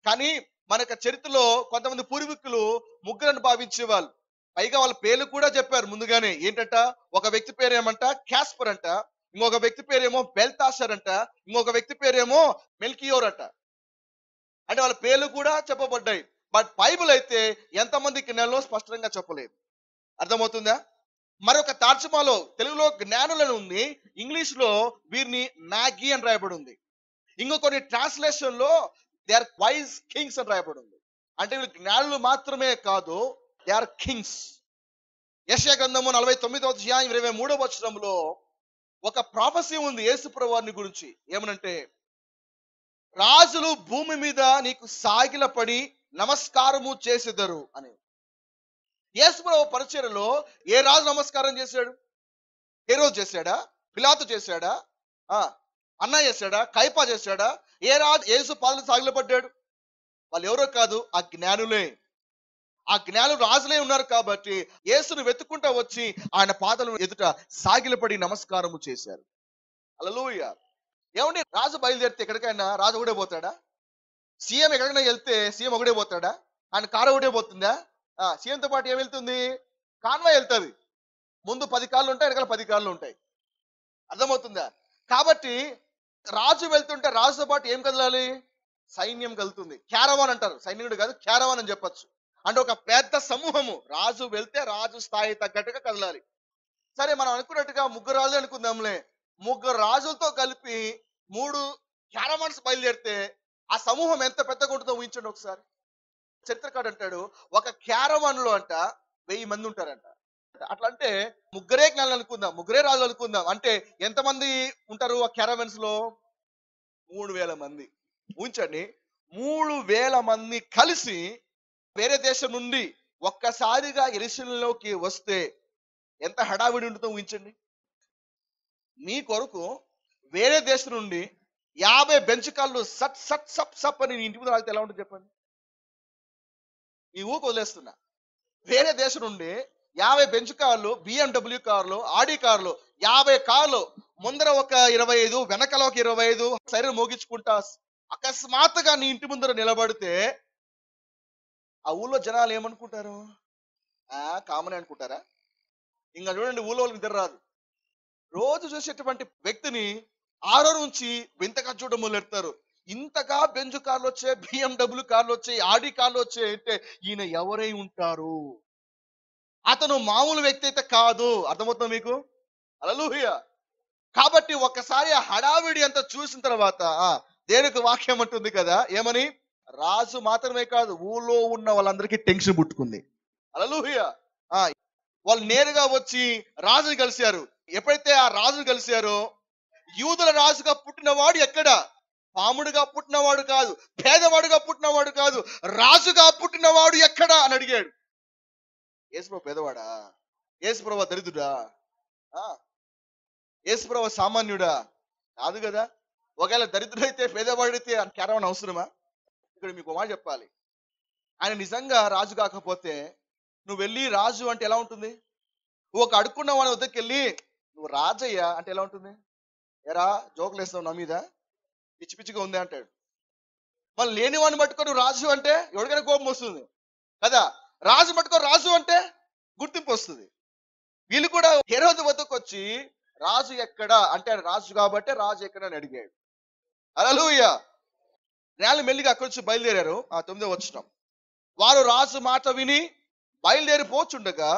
S3: కానీ మనకు చరిత్రలో కొంతమంది పూర్వీకులు ముగ్గురని భావించేవాళ్ళు. పైగా వాళ్ళ పేర్లు కూడా చెప్పారు ముందుగానే. ఏంటంట? ఒక వ్యక్తి పేరు ఏమంట క్యాస్పర్ అంట, ఇంకొక వ్యక్తి పేరేమో బెల్తాషర్ అంట, ఇంకొక వ్యక్తి పేరేమో మెల్కియోర్ అంట. అంటే వాళ్ళ పేర్లు కూడా చెప్పబడ్డాయి. బట్ బైబిల్ అయితే ఎంతమంది జ్ఞానులో స్పష్టంగా చెప్పలేదు. అర్థమవుతుందా? మరొక తర్జుమాలో తెలుగులో జ్ఞానులను ఉంది, ఇంగ్లీష్ లో వీరిని మ్యాగీ అని రాయబడి ఉంది. ఇంకో కొన్ని ట్రాన్స్లేషన్ లో దే ఆర్ వైజ్ కింగ్స్ అని రాయబడి ఉంది. అంటే వీళ్ళు జ్ఞానులు మాత్రమే కాదు, దే ఆర్ కింగ్స్. యెషయా గ్రంథము 49వ అధ్యాయం 23వ వచనంలో ఒక ప్రాఫెసీ ఉంది యేసు ప్రభువారిని గురించి. ఏమనంటే, రాజులు భూమి మీద నీకు సాగిలపడి నమస్కారము చేసెదరు అని. యేసు ప్రభు పరిచర్యలో ఏ రాజు నమస్కారం చేశాడు? హేరోదు చేశాడా? పిలాతు చేశాడా? అన్నా చేశాడా? కైపా చేశాడా? ఏ రాజు యేసు పాదలు సాగిలపడ్డాడు? వాళ్ళు ఎవరో కాదు, ఆ జ్ఞానులే. ఆ జ్ఞానులు రాజులే ఉన్నారు కాబట్టి యేసును వెతుక్కుంటా వచ్చి ఆయన పాదాల ఎదుట సాగిలపడి నమస్కారము చేశారు. హల్లెలూయా. ఏమండి, రాజు బయలుదేరితే ఎక్కడికైనా రాజు ఒకడే పోతాడా? సీఎం ఎక్కడికైనా వెళ్తే సీఎం ఒకటే పోతాడా? ఆయన కారు ఒకటే పోతుందా? సీఎంతో పాటు ఏం వెళ్తుంది? కాన్వాయ్ వెళ్తుంది. ముందు 10 కార్లు ఉంటాయి, వెనకాల 10 కార్లు ఉంటాయి. అర్థమవుతుందా? కాబట్టి రాజు వెళ్తుంటే రాజుతో పాటు ఏం కదలాలి? సైన్యం కలుతుంది. క్యారవాన్ అంటారు, సైన్యుడు కాదు, క్యారవాన్ అని చెప్పచ్చు. అంటే ఒక పెద్ద సమూహము. రాజు వెళ్తే రాజు స్థాయి తగ్గట్టుగా కదలాలి. సరే, మనం అనుకున్నట్టుగా ముగ్గురు రాజులు అనుకుందాంలే. ముగ్గురు రాజులతో కలిపి 3 క్యారవాన్స్ బయలుదేరితే ఆ సమూహం ఎంత పెద్దగా ఉంటుందో ఊహించండి ఒకసారి. చరిత్రకాడు అంటాడు, ఒక క్యారవాన్ లో అంట 1000 మంది ఉంటారంట. అట్లా అంటే ముగ్గురే జ్ఞానులు అనుకుందాం, ముగ్గురే రాజులు అనుకుందాం. అంటే ఎంతమంది ఉంటారు ఆ క్యారవాన్స్ లో? 3000 మంది. ఊహించండి, 3000 మంది కలిసి వేరే దేశం నుండి ఒక్కసారిగా యెరూషలేములోకి వస్తే ఎంత హడావిడి ఉంటుందో ఊహించండి. మీ కొరకు వేరే దేశం నుండి 50 బెంచ్ కార్లు సట్ సట్ సప్ సప్ అని ఇంటి ముందు రాగితే ఎలా ఉంటుంది చెప్పండి? ఈ ఊకు వదిలేస్తున్నా. వేరే దేశం నుండి 50 బెంచ్ కార్లు, BMW కార్లు, ఆడి కార్లు, 50 కార్లు, ముందర ఒక 25, వెనకాల ఒక 25 సైరన్ మోగించుకుంటా అకస్మాత్తుగా నీ ఇంటి ముందర నిలబడితే ఆ ఊళ్ళో జనాలు ఏమనుకుంటారు? కామన్ అనుకుంటారా? ఇంకా చూడండి, ఊళ్ళో వాళ్ళకి నిద్ర రాదు. రోజు చూసేటువంటి వ్యక్తిని 6 నుంచి వింతగా చూడడం మొదలెడతారు. ఇంతగా బెంజ్ కార్లు వచ్చాయి, BMW కార్లు వచ్చాయి, ఆడి కార్లు వచ్చాయి అంటే ఈయన ఎవరై ఉంటారు? అతను మామూలు వ్యక్తి అయితే కాదు. అర్థమవుతుందా మీకు? హల్లెలూయా. కాబట్టి ఒక్కసారి ఆ హడావిడి అంతా చూసిన తర్వాత దేవునికి వాక్యం అంటుంది కదా, ఏమని? రాజు మాత్రమే కాదు, ఊళ్ళో ఉన్న వాళ్ళందరికీ టెన్షన్ పుట్టుకుంది. హల్లెలూయా. వాళ్ళు నేరుగా వచ్చి రాజుని కలిశారు. ఎప్పుడైతే ఆ రాజును కలిశారో, యూదుల రాజుగా పుట్టినవాడు ఎక్కడ? పాముడుగా పుట్టినవాడు కాదు, పేదవాడుగా పుట్టినవాడు కాదు, రాజుగా పుట్టినవాడు ఎక్కడ అని అడిగాడు. యేసుప్రభు పేదవాడా? యేసుప్రభు దరిద్రుడా? యేసుప్రభు సామాన్యుడా? కాదు కదా. ఒకవేళ దరిద్రుడైతే పేదవాడైతే క్యారవాన్ అవసరమా? ఇక్కడ మీకు మాట చెప్పాలి, ఆయన నిజంగా రాజు కాకపోతే నువ్వు వెళ్ళి రాజు అంటే ఎలా ఉంటుంది? ఒక అడుక్కున్న వాడి వద్దకు వెళ్ళి నువ్వు రాజయ్యా అంటే ఎలా ఉంటుంది? ఎరా జోకులు వేస్తావు నా మీద, పిచ్చి పిచ్చిగా ఉంది అంటాడు. మళ్ళీ లేని వాడిని పట్టుకొని రాజు అంటే ఎవరికైనా కోపం వస్తుంది కదా. రాజు పట్టుకొని రాజు అంటే గుర్తింపు వస్తుంది. వీళ్ళు కూడా హేరోదు వద్దకు వచ్చి రాజు ఎక్కడా అంటే రాజు కాబట్టి రాజు ఎక్కడ అని అడిగాడు. హల్లెలూయా. జ్ఞానులు మెల్లిగా అక్కడి నుంచి బయలుదేరారు. 9వ వచనం, వారు రాజు మాట విని బయలుదేరిపోచుండగా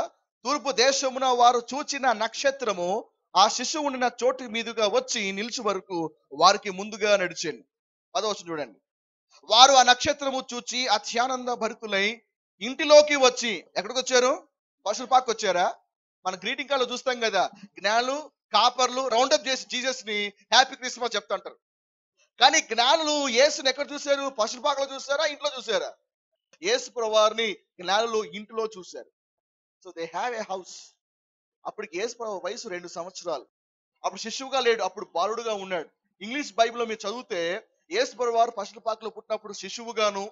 S3: తూర్పు దేశమున వారు చూచిన నక్షత్రము ఆ శిశువు ఉండిన చోటు మీదుగా వచ్చి నిలిచి వరకు వారికి ముందుగా నడిచాను. 10వ వచనం చూడండి, వారు ఆ నక్షత్రము చూచి అత్యానంద భరితులై ఇంటిలోకి వచ్చి, ఎక్కడికి వచ్చారు? పశువుల పాకు వచ్చారా? మన గ్రీటింగ్ కార్డులో చూస్తాం కదా, జ్ఞానులు కాపర్లు రౌండప్ చేసి జీసస్ ని హ్యాపీ క్రిస్మస్ చెప్తుంటారు. కానీ జ్ఞానులు యేసుని ఎక్కడ చూశారు? పశువుల పాకలో చూసారా, ఇంట్లో చూసారా? యేసు ప్రభువారిని జ్ఞానులు ఇంటిలో చూశారు. So they have a house. అప్పటికి యేసు ప్రభు వయసు 2 సంవత్సరాలు. అప్పుడు శిశువుగా లేడు, అప్పుడు బాలుడుగా ఉన్నాడు. ఇంగ్లీష్ బైబిల్లో మీరు చదివితే యేసు ప్రభువారు పశువుల పాకలో పుట్టినప్పుడు శిశువుగాను,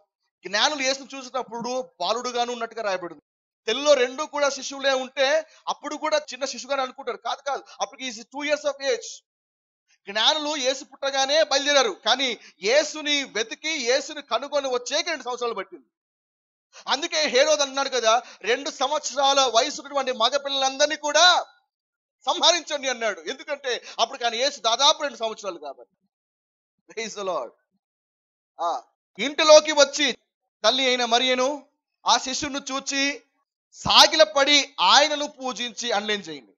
S3: జ్ఞానులు యేసును చూసినప్పుడు బాలుడుగాను ఉన్నట్టుగా రాయబడింది. తెలుగులో 2 కూడా శిశువులే ఉంటే అప్పుడు కూడా చిన్న శిశువుగానే అనుకుంటారు. కాదు కాదు, అప్పటికి 2 years of age. జ్ఞానులు యేసు పుట్టగానే బయలుదేరారు, కానీ యేసుని వెతికి యేసుని కనుగొని వచ్చేకి 2 సంవత్సరాలు పట్టింది. అందుకే హేరోదు అన్నాడు కదా, 2 సంవత్సరాల వయసు ఉన్నటువంటి మగపిల్లలందరినీ కూడా సంహరించండి అన్నాడు. ఎందుకంటే అప్పుడు కానీ యేసు దాదాపు 2 సంవత్సరాలు కాబట్టి. Praise the Lord. ఇంటిలోకి వచ్చి తల్లి అయిన మరియను ఆ శిశువును చూచి సాగిలపడి ఆయనను పూజించి అండర్లైన్ చేయండి.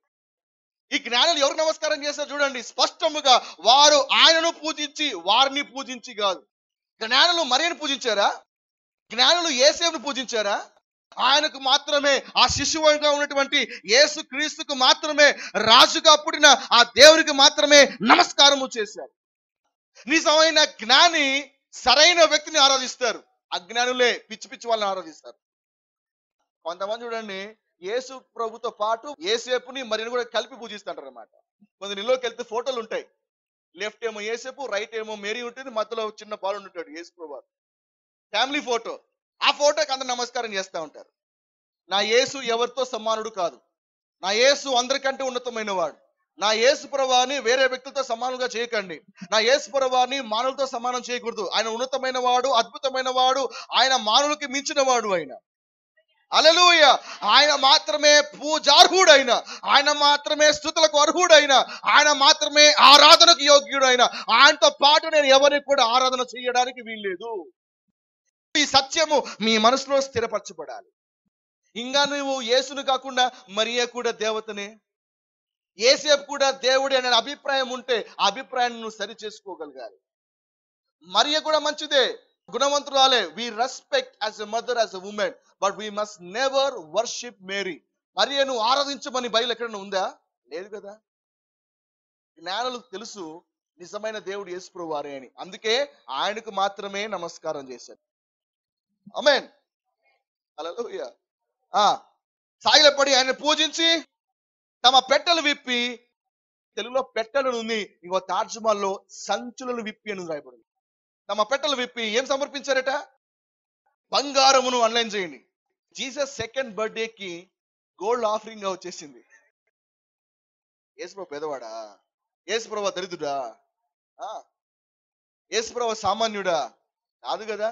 S3: ఈ జ్ఞానులు ఎవరు నమస్కారం చేశారు చూడండి, స్పష్టముగా వారు ఆయనను పూజించి వారిని పూజించి కాదు. జ్ఞానులు మరియను పూజించారా? జ్ఞానులు యేసేపును పూజించారా? ఆయనకు మాత్రమే, ఆ శిశువుగా ఉన్నటువంటి యేసు క్రీస్తుకు మాత్రమే, రాజుగా పుట్టిన ఆ దేవునికి మాత్రమే నమస్కారము చేశారు. నిజమైన జ్ఞాని సరైన వ్యక్తిని ఆరాధిస్తారు, అజ్ఞానులే పిచ్చి పిచ్చి వాళ్ళని ఆరాధిస్తారు. కొంతమంది చూడండి, యేసు ప్రభుతో పాటు యేసేపుని మరియను కూడా కలిపి పూజిస్తుంటారు అన్నమాట. కొంత నిల్లోకి వెళ్తే ఫోటోలు ఉంటాయి, లెఫ్ట్ ఏమో యేసేపు, రైట్ ఏమో మేరీ ఉంటుంది, మధ్యలో చిన్న బాలుడు ఉంటాడు యేసు ప్రభు. Family photo. ఆ ఫోటోకి అందరు నమస్కారం చేస్తూ ఉంటారు. నా యేసు ఎవరితో సమానుడు కాదు, నా యేసు అందరికంటే ఉన్నతమైన వాడు. నా యేసు ప్రభువాని వేరే వ్యక్తులతో సమానంగా చేయకండి. నా యేసు ప్రభువాని మానవులతో సమానం చేయకూడదు. ఆయన ఉన్నతమైన వాడు, అద్భుతమైన వాడు, ఆయన మానవులకి మించిన వాడు. హల్లెలూయా. ఆయన మాత్రమే పూజార్హుడైన, ఆయన మాత్రమే స్తుతులకు అర్హుడైన, ఆయన మాత్రమే ఆరాధనకు యోగ్యుడైన. ఆయనతో పాటు నేను ఎవరికి కూడా ఆరాధన చేయడానికి వీల్లేదు. ఈ సత్యము మీ మనసులో స్థిరపరచబడాలి. ఇంకా నువ్వు యేసును కాకుండా మరియ కూడా దేవతనే, యేసేపు కూడా దేవుడే అనే అభిప్రాయం ఉంటే ఆ అభిప్రాయాన్ని నువ్వు సరి చేసుకోగలగాలి. మరియ కూడా మంచిదే, గుణవంతురాలే. We respect as a mother, as a woman, but we must never worship Mary. మరియను ఆరాధించమని బైబిల్ ఎక్కడైనా ఉందా? లేదు కదా. జ్ఞానులకు తెలుసు నిజమైన దేవుడు యేసు ప్రభువారే అని, అందుకే ఆయనకు మాత్రమే నమస్కారం చేశారు. ఆమేన్. హల్లెలూయా. సాగిలపడి ఆయన పూజించి తమ పెట్టెలు విప్పి, తెలుగులో పెట్టెలు ఉంది, ఇంకో తర్జుమాలో సంచులను విప్పి అని రాయబడింది. తమ పెట్టెలు విప్పి ఏం సమర్పించారట? బంగారమును. అండర్లైన్ చేయండి. జీసస్ 2nd బర్త్డేకి గోల్డ్ ఆఫరింగ్ గా వచ్చేసింది. యేసుప్రభు పేదవాడా? యేసుప్రభు దరిద్రుడా? యేసుప్రభు సామాన్యుడా? కాదు కదా.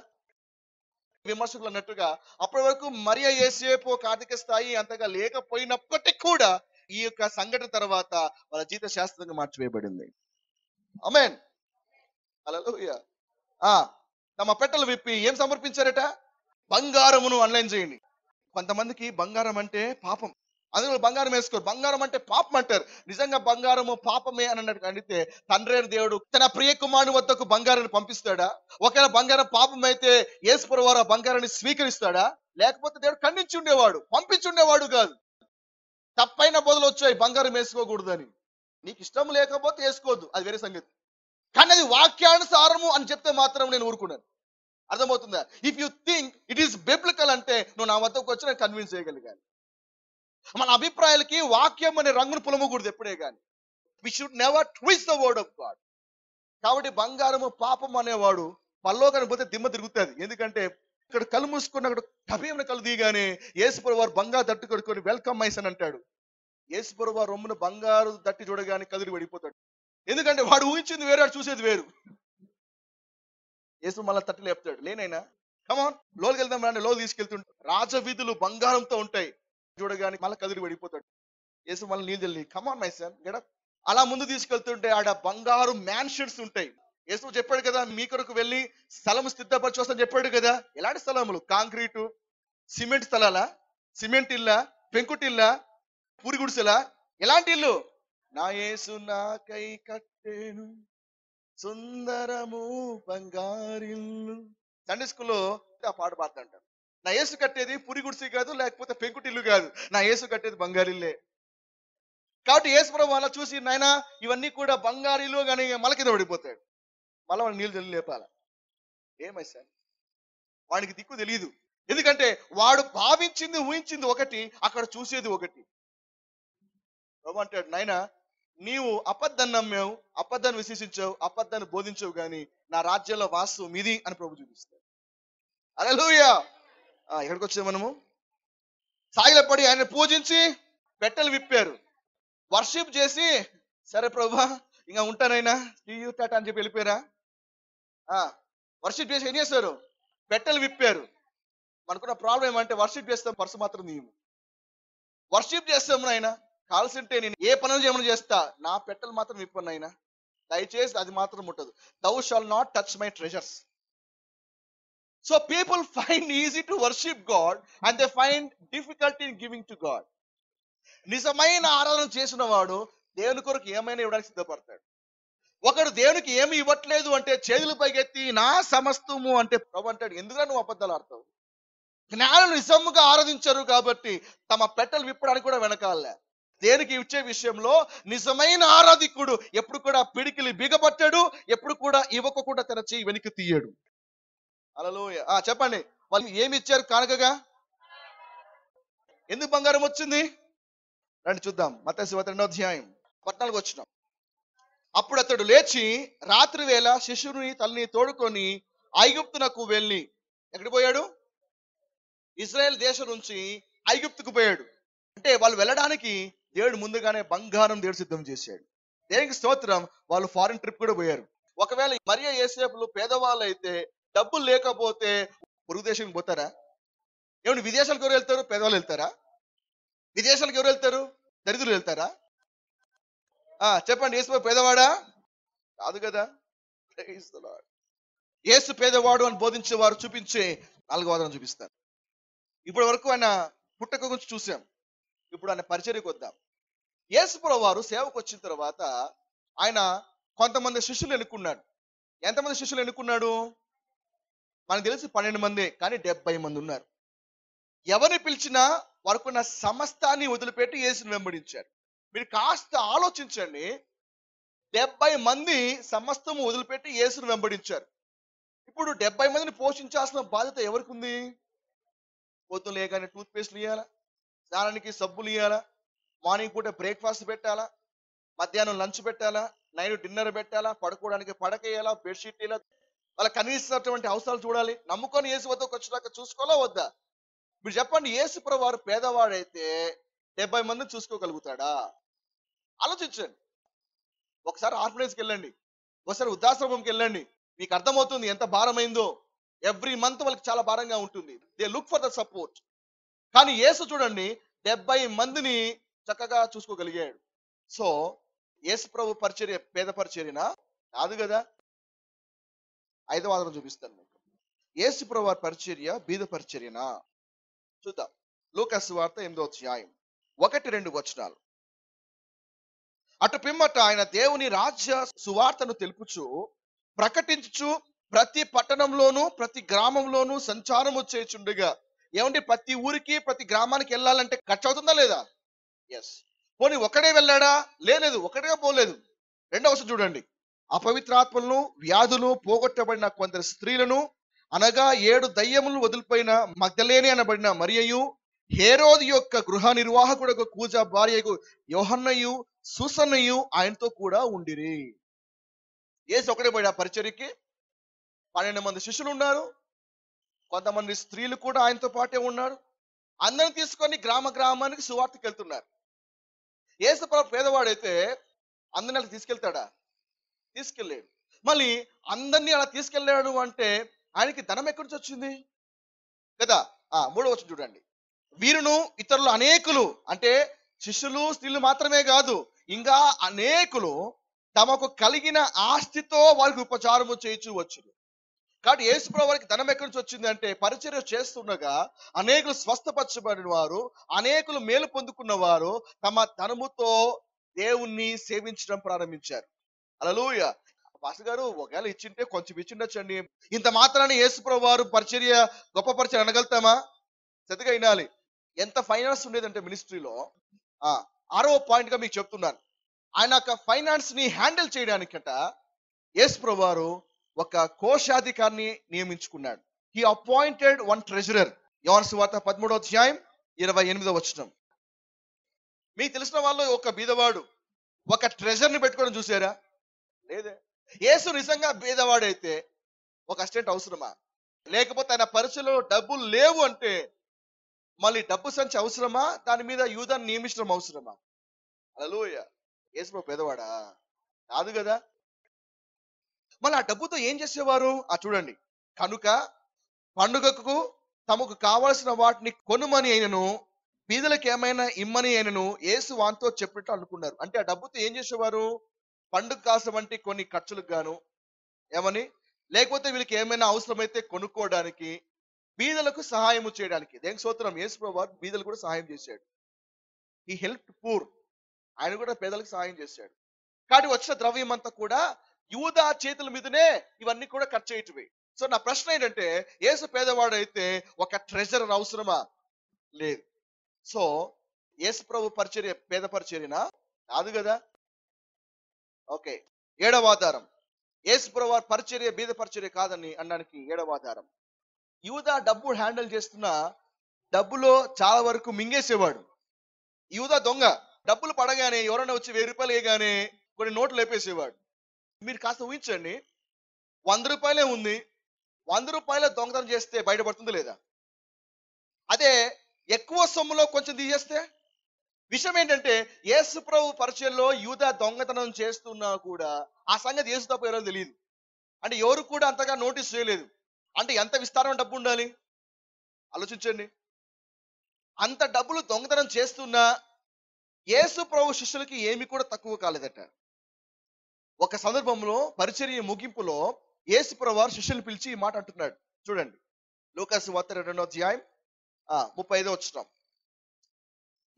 S3: విమర్శకులు అన్నట్టుగా అప్పటి వరకు మరియ యేసేపు ఒక ఆర్థిక స్థాయి అంతగా లేకపోయినప్పటికీ కూడా ఈ యొక్క సంఘటన తర్వాత వాళ్ళ జీవిత శాస్త్రంగా మార్చివేయబడింది. ఆమేన్. హల్లెలూయా. తమ పెట్టెలు విప్పి ఏం సమర్పించారట? బంగారమును. అండర్లైన్ చేయండి. కొంతమందికి బంగారం అంటే పాపం, అందులో బంగారం వేసుకోరు. బంగారం అంటే పాపం అంటారు. నిజంగా బంగారము పాపమే అని అన్నట్టు అడిగితే, తండ్రి అయిన దేవుడు తన ప్రియ కుమారుని వద్దకు బంగారాన్ని పంపిస్తాడా? ఒకవేళ బంగారం పాపం అయితే యేసు ప్రభువారు ఆ బంగారాన్ని స్వీకరిస్తాడా? లేకపోతే దేవుడు ఖండించి ఉండేవాడు, పంపించి ఉండేవాడు కాదు. తప్పైన బదులు వచ్చాయి బంగారం వేసుకోకూడదని. నీకు ఇష్టం లేకపోతే వేసుకోవద్దు, అది వేరే సంగతి. కానీ అది వాక్యానుసారము అని చెప్తే మాత్రం నేను ఊరుకున్నాను. అర్థమవుతుందా? If you think it is biblical అంటే నువ్వు నా వద్దకు వచ్చి నేను కన్విన్స్ చేయగలిగాను. మన అభిప్రాయాలకి వాక్యం అనే రంగును పులమకూడదు ఎప్పుడే కానీ. We should never twist the word of God. కాబట్టి బంగారము పాపం అనేవాడు పరలోకానికి పోతే దిమ్మ తిరుగుతుంది. ఎందుకంటే ఇక్కడ కళ్ళు మూసుకుని అక్కడ కభీమైన కళ్ళు దిగానే యేసుప్రభు వారు బంగారు దట్టు కడుక్కొని వెల్కమ్ మైస్ అని అంటాడు. యేసుప్రభు వారు రొమ్మున బంగారు దట్టి చూడగానే కదిలి పడిపోతాడు. ఎందుకంటే వాడు ఊహించింది వేరు, వాడు చూసేది వేరు. యేసు మళ్ళీ తట్టి లేపుతాడు, లేనైనా కమాన్ లోకి వెళ్దాం రండి. లోకి తీసుకెళ్తుంటాడు. రాజవీధులు బంగారంతో ఉంటాయి, చూడగానే మళ్ళీ కదిలి పడిపోతాడు. యేసు మళ్ళీ నీళ్ళు చల్లి come on my son get up. అలా ముందు తీసుకెళ్తుంటే ఆడ బంగారు మ్యాన్షన్స్ ఉంటాయి. యేసు చెప్పాడు కదా, మీ కొరకు వెళ్ళి స్థలం సిద్ధపరచు వస్తాను చెప్పాడు కదా. ఎలాంటి స్థలములు? కాంక్రీటు, సిమెంట్ స్థలాలా? సిమెంట్ ఇల్లా? పెంకుటిల్లా? పూరి గుడిసెలా? ఎలాంటి ఇల్లు? నా యేసు నాకై కట్టేను సుందరము బంగారిల్లు. సండే స్కూల్లో ఆ పాట పాడుతుంటారు. నా యేసు కట్టేది పురి గుడిసి కాదు, లేకపోతే పెంకుటిల్లు కాదు, నా యేసు కట్టేది బంగారిల్లే. కాబట్టి యేసు ప్రభు అలా చూసి, నాయన ఇవన్నీ కూడా బంగారీలు కానీ మల కింద పడిపోతాడు. మళ్ళీ వాడిని నీళ్ళు చల్లి లేపాల. ఏమైసా వాడికి దిక్కు తెలియదు. ఎందుకంటే వాడు భావించింది ఊహించింది ఒకటి, అక్కడ చూసేది ఒకటి. ప్రభు అంటాడు, నాయన నీవు అబద్ధాన్ని నమ్మావు, అబద్ధాన్ని విశ్వసించావు, అబద్ధాన్ని బోధించావు, కానీ నా రాజ్యంలో వాస్తవం ఇది అని ప్రభు చూపిస్తాడు. హల్లెలూయా. ఎక్కడికి వచ్చాము మనము? సాగిలపడి ఆయన పూజించి పెట్టెలు విప్పారు, వర్షిప్ చేసి, సరే ప్రభా ఇంకా ఉంటానైనా టాటా అని చెప్పి వెళ్ళిపోయారా? వర్షిప్ చేసి ఏం చేశారు? పెట్టెలు విప్పారు. మనకున్న ప్రాబ్లం ఏమంటే వర్షిప్ చేస్తాం, పర్సు మాత్రం నీవు. వర్షిప్ చేస్తాము నాయన, కావాల్సింటే నేను ఏ పనులు చేయమని చేస్తా, నా పెట్టెలు మాత్రం విప్పను నాయన, దయచేసి అది మాత్రం ముట్టదు. thou shall not touch my treasures. So people find easy to worship God and they find difficulty in giving to God. నిజమైన ఆరాధన చేసిన వాడు దేవుని కొరకు ఏమైనా ఇవ్వడానికి సిద్ధపడతాడు. ఒకడు దేవునికి ఏమి ఇవ్వట్లేదు అంటే చేతులు పైకెత్తి నా సమస్తము అంటే ప్రభు అంటాడు, ఎందుకు నువ్వు అబద్ధాలు ఆడతావు? జ్ఞానులు నిజముగా ఆరాధించరు కాబట్టి తమ పెట్టెలు విప్పడానికి కూడా వెనకాలే. దేనికి ఇచ్చే విషయంలో నిజమైన ఆరాధికుడు ఎప్పుడు కూడా పిడికిలి బిగపట్టాడు, ఎప్పుడు కూడా ఇవ్వకుండా తన చెయ్యి వెనక్కి తీయడు. హల్లెలూయా. చెప్పండి, వాళ్ళు ఏమి ఇచ్చారు కానుకగా? ఎందుకు బంగారం వచ్చింది? రండి చూద్దాం. మత్తయి సువార్త 2వ అధ్యాయం 14 వచనం. అప్పుడు అతడు లేచి రాత్రి వేళ శిష్యుని తల్లిని తోడుకొని ఐగుప్తునకు వెళ్ళి, ఎక్కడికి పోయాడు? ఇజ్రాయెల్ దేశం నుంచి ఐగుప్తుకు పోయాడు. అంటే వాళ్ళు వెళ్ళడానికి దేవుడు ముందుగానే బంగారం దేవుడు సిద్ధం చేశాడు. దేనికి స్తోత్రం, వాళ్ళు ఫారిన్ ట్రిప్ కూడా పోయారు. ఒకవేళ మరియా యేసేపులు పేదవాళ్ళు అయితే డబ్బులు లేకపోతే పొరుగు దేశం పోతారా? ఏమన్నా విదేశాలకు ఎవరు వెళ్తారు? పేదవాళ్ళు వెళ్తారా? విదేశాలకు ఎవరు వెళ్తారు? దరిద్రులు వెళ్తారా? చెప్పండి, యేసు పేదవాడా? కాదు కదా. యేసు పేదవాడు అని బోధించేవారు చూపించే 4వ ఆధారం చూపిస్తారు. ఇప్పటి వరకు ఆయన పుట్టక గురించి చూసాం, ఇప్పుడు ఆయన పరిచర్యకు వద్దాం. యేసు ప్రభువు వారు సేవకు వచ్చిన తర్వాత ఆయన కొంతమంది శిష్యులు ఎన్నుకున్నాడు. ఎంతమంది శిష్యులు ఎన్నుకున్నాడు? మనకు తెలిసి 12 మందే, కానీ 70 మంది ఉన్నారు. ఎవరిని పిలిచినా వారికున్న సమస్తాన్ని వదిలిపెట్టి యేసుని వెంబడించారు. మీరు కాస్త ఆలోచించండి, 70 మంది సమస్తము వదిలిపెట్టి యేసుని వెంబడించారు. ఇప్పుడు 70 మందిని పోషించాల్సిన బాధ్యత ఎవరికి ఉంది? పొద్దున లేగానే టూత్ పేస్ట్లు ఇవ్వాలా, స్నానానికి సబ్బులు ఇవ్వాలా, మార్నింగ్ పూట బ్రేక్ఫాస్ట్ పెట్టాలా, మధ్యాహ్నం లంచ్ పెట్టాలా, నైట్ డిన్నర్ పెట్టాలా, పడుకోవడానికి పడక వేయాలా, బెడ్షీట్ వేయాలా, వాళ్ళ కనీసటువంటి అవసరాలు చూడాలి. నమ్ముకొని యేసు వద్దకు వచ్చినాక చూసుకోవాలా వద్దా? మీరు చెప్పండి, యేసు ప్రభువు వారు పేదవాడైతే 70 మందిని చూసుకోగలుగుతాడా? ఆలోచించండి. ఒకసారి ఆర్ఫనైజ్కి వెళ్ళండి, ఒకసారి వృద్ధాశ్రమంకి వెళ్ళండి, మీకు అర్థమవుతుంది ఎంత భారమైందో. ఎవ్రీ మంత్ వాళ్ళకి చాలా భారంగా ఉంటుంది. They look for the support. కానీ యేసు చూడండి 70 మందిని చక్కగా చూసుకోగలిగాడు. సో యేసు ప్రభు పరిచర్య పేద పరిచర్యనా? కాదు కదా. 5వ ఆధారం చూపిస్తాను మీకు. యేసు ప్రభు వారి పరిచర్య బీద పరిచర్యనా? చూద్దాం. లూకా సువార్త 8వ అధ్యాయం 1-2 వచనాలు. అటు పిమ్మట ఆయన దేవుని రాజ్య సువార్తను తెలుపుచు ప్రకటించుచు ప్రతి పట్టణంలోను ప్రతి గ్రామంలోను సంచారము చేయుచుండగా. ఏమంటే ప్రతి ఊరికి ప్రతి గ్రామానికి వెళ్ళాలంటే ఖర్చు అవుతుందా లేదా? ఎస్. పోనీ ఒకడే వెళ్ళాడా? లేదు, ఒకటే పోలేదు. 2వ వచనం చూడండి. అపవిత్రాత్మలను వ్యాధులు పోగొట్టబడిన కొందరు స్త్రీలను, అనగా 7 దయ్యములను వదిలిపోయిన మగ్దలేనే అనబడిన మరియయు, హేరోదు యొక్క గృహ నిర్వాహకుడు కూజా భార్యకు యోహన్నయు సూసన్నయు ఆయనతో కూడా ఉండిరి. యేసు ఒకటే పోయాడు ఆ పరిచర్యకి. 12 మంది శిష్యులు ఉన్నారు, కొంతమంది స్త్రీలు కూడా ఆయనతో పాటే ఉన్నారు. అందరిని తీసుకొని గ్రామానికి సువార్తకి వెళ్తున్నారు. యేసు ప్రభు పేదవాడైతే అందరిని అలా తీసుకెళ్తాడా? తీసుకెళ్ళాడు. మళ్ళీ అందరినీ అలా తీసుకెళ్ళాడు అంటే ఆయనకి ధనం ఎక్కడి నుంచి వచ్చింది కదా. 3వ వచనం చూడండి. వీరును ఇతరులు అనేకులు, అంటే శిష్యులు స్త్రీలు మాత్రమే కాదు, ఇంకా అనేకులు తమకు కలిగిన ఆస్తితో వారికి ఉపచారము చేయించు వచ్చును. కాబట్టి యేసు ప్రభు వారికి ధనం ఎక్కడి నుంచి వచ్చింది అంటే పరిచర్య చేస్తుండగా అనేకులు స్వస్థపరచబడిన వారు, అనేకులు మేలు పొందుకున్న వారు తమ ధనముతో దేవుణ్ణి సేవించడం ప్రారంభించారు. హల్లెలూయా. పాస్టర్ గారు ఒకవేళ ఇచ్చింటే కొంచెం ఇచ్చిండొచ్చండి. ఇంత మాత్రాన్ని యేసుప్రభు వారు పరిచర్య గొప్ప పరిచర్య అనగలుగుతామా? శ్రద్ధగా వినాలి. ఎంత ఫైనాన్స్ ఉండేదంటే మినిస్ట్రీలో, 6వ పాయింట్ గా మీకు చెప్తున్నాను. ఆయన యొక్క ఫైనాన్స్ ని హ్యాండిల్ చేయడానికట యేసుప్రభు వారు ఒక కోశాధికారిని నియమించుకున్నాడు. He appointed one treasurer. యోహాను సువార్త 13వ అధ్యాయం 28వ వచనం. మీకు తెలిసిన వాళ్ళు ఒక బీదవాడు ఒక ట్రెజర్ ని పెట్టుకోవడం చూసారా? లేదే. యేసు నిజంగా బీదవాడైతే ఒక అసిస్టెంట్ అవసరమా? లేకపోతే ఆయన పరిచయలో డబ్బులు లేవు అంటే మళ్ళీ డబ్బు సంచి అవసరమా? దాని మీద యూదాన్ని నియమించడం అవసరమా? హల్లెలూయా. యేసు పేదవాడా? కాదు కదా. మళ్ళీ ఆ డబ్బుతో ఏం చేసేవారు? చూడండి. కనుక పండుగకు తమకు కావలసిన వాటిని కొనుమని అయినను బీదలకు ఏమైనా ఇమ్మని అయినను యేసు వాంతో చెప్పినట్టు అనుకున్నారు. అంటే ఆ డబ్బుతో ఏం చేసేవారు? పండుగ కాసం వంటి కొన్ని ఖర్చులకు గాను ఏమని, లేకపోతే వీళ్ళకి ఏమైనా అవసరమైతే కొనుక్కోవడానికి, బీదలకు సహాయం చేయడానికి. దేనికి స్తోత్రం. యేసుప్రభువు వారు బీదలు కూడా సహాయం చేశాడు. He helped poor. ఆయన కూడా పేదలకు సహాయం చేశాడు. కానీ వచ్చిన ద్రవ్యం అంతా కూడా యూదా చేతుల మీదనే ఇవన్నీ కూడా ఖర్చు అయ్యేటివి. సో నా ప్రశ్న ఏంటంటే, యేసు పేదవాడు అయితే ఒక ట్రెజరర్ అవసరమా? లేదు. సో యేసు ప్రభు పరిచర్య పేద పరిచర్యనా? కాదు కదా. ఓకే. 7వ ఆధారం, యేసు ప్రభు వారి పరిచర్య బీద పరిచర్య కాదని అనడానికి 7వ ఆధారం, యూదా డబ్బు హ్యాండిల్ చేస్తున్న డబ్బులో చాలా వరకు మింగేసేవాడు. యూదా దొంగ. డబ్బులు పడగానే ఎవరైనా వచ్చి 1000 రూపాయలు వేయగానే కొన్ని నోట్లు లేపేసేవాడు. మీరు కాస్త ఊహించండి, 100 రూపాయలే ఉంది, 100 రూపాయల దొంగతనం చేస్తే బయటపడుతుందా లేదా? అదే ఎక్కువ సొమ్ములో కొంచెం తీసేస్తే? విషయం ఏంటంటే, యేసు ప్రభు పరిచయంలో యూదా దొంగతనం చేస్తున్నా కూడా ఆ సంగతి యేసు తప్ప ఎవరో తెలియదు. అంటే ఎవరు కూడా అంతగా నోటీస్ చేయలేదు. అంటే ఎంత విస్తారమైన డబ్బు ఉండాలి ఆలోచించండి. అంత డబ్బులు దొంగతనం చేస్తున్నా యేసు ప్రభు శిష్యులకి ఏమి కూడా తక్కువ కాలేదట. ఒక సందర్భంలో పరిచర్య ముగింపులో యేసు ప్రభు వారు శిష్యులు పిలిచి ఈ మాట అంటున్నాడు. చూడండి, లూకాసు వార్త 2వ అధ్యాయం 35వ వచనం.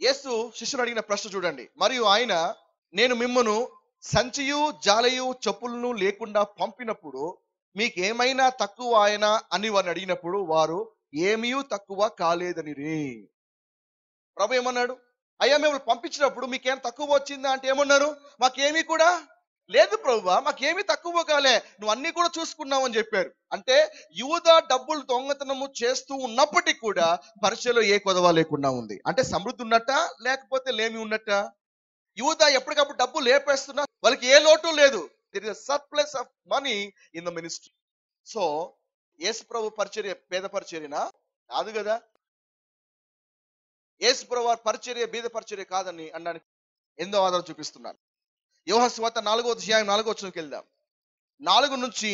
S3: యేసు శిష్యులు అడిగిన ప్రశ్న చూడండి. మరియు ఆయన, నేను మిమ్మును సంచియు జాలయు చెప్పులను లేకుండా పంపినప్పుడు మీకేమైనా తక్కువ ఆయన అని వారిని అడిగినప్పుడు వారు ఏమీ తక్కువ కాలేదనిరి. ప్రభు ఏమన్నాడు? అయ్యా మిమ్మల్ని పంపించినప్పుడు మీకేం తక్కువ వచ్చిందా అంటే ఏమన్నారు? మాకేమీ కూడా లేదు ప్రభువా, మాకేమీ తక్కువ కాలే, నువ్వు అన్ని కూడా చూసుకున్నావు అని చెప్పారు. అంటే యూదా డబ్బులు దొంగతనము చేస్తూ ఉన్నప్పటికీ కూడా పరిచయలో ఏ కొదవ లేకుండా ఉంది. అంటే సమృద్ధి ఉన్నట్ట లేకపోతే లేమి ఉన్నట్ట? యూదా ఎప్పటికప్పుడు డబ్బు లేపేస్తున్నా వాళ్ళకి ఏ లోటు లేదు. There is a surplus of money in the ministry. So యేసు ప్రభు పరిచర్య పేద పరిచర్యనా? కాదు కదా. యేసు ప్రభు వారి పరిచర్య బీద పరిచర్య కాదని అనడానికి ఎంతో ఆధారం చూపిస్తున్నాను. యోహాను సువార్త 4వ అధ్యాయం 4వ వచనంకి వెళ్దాం. 4 నుంచి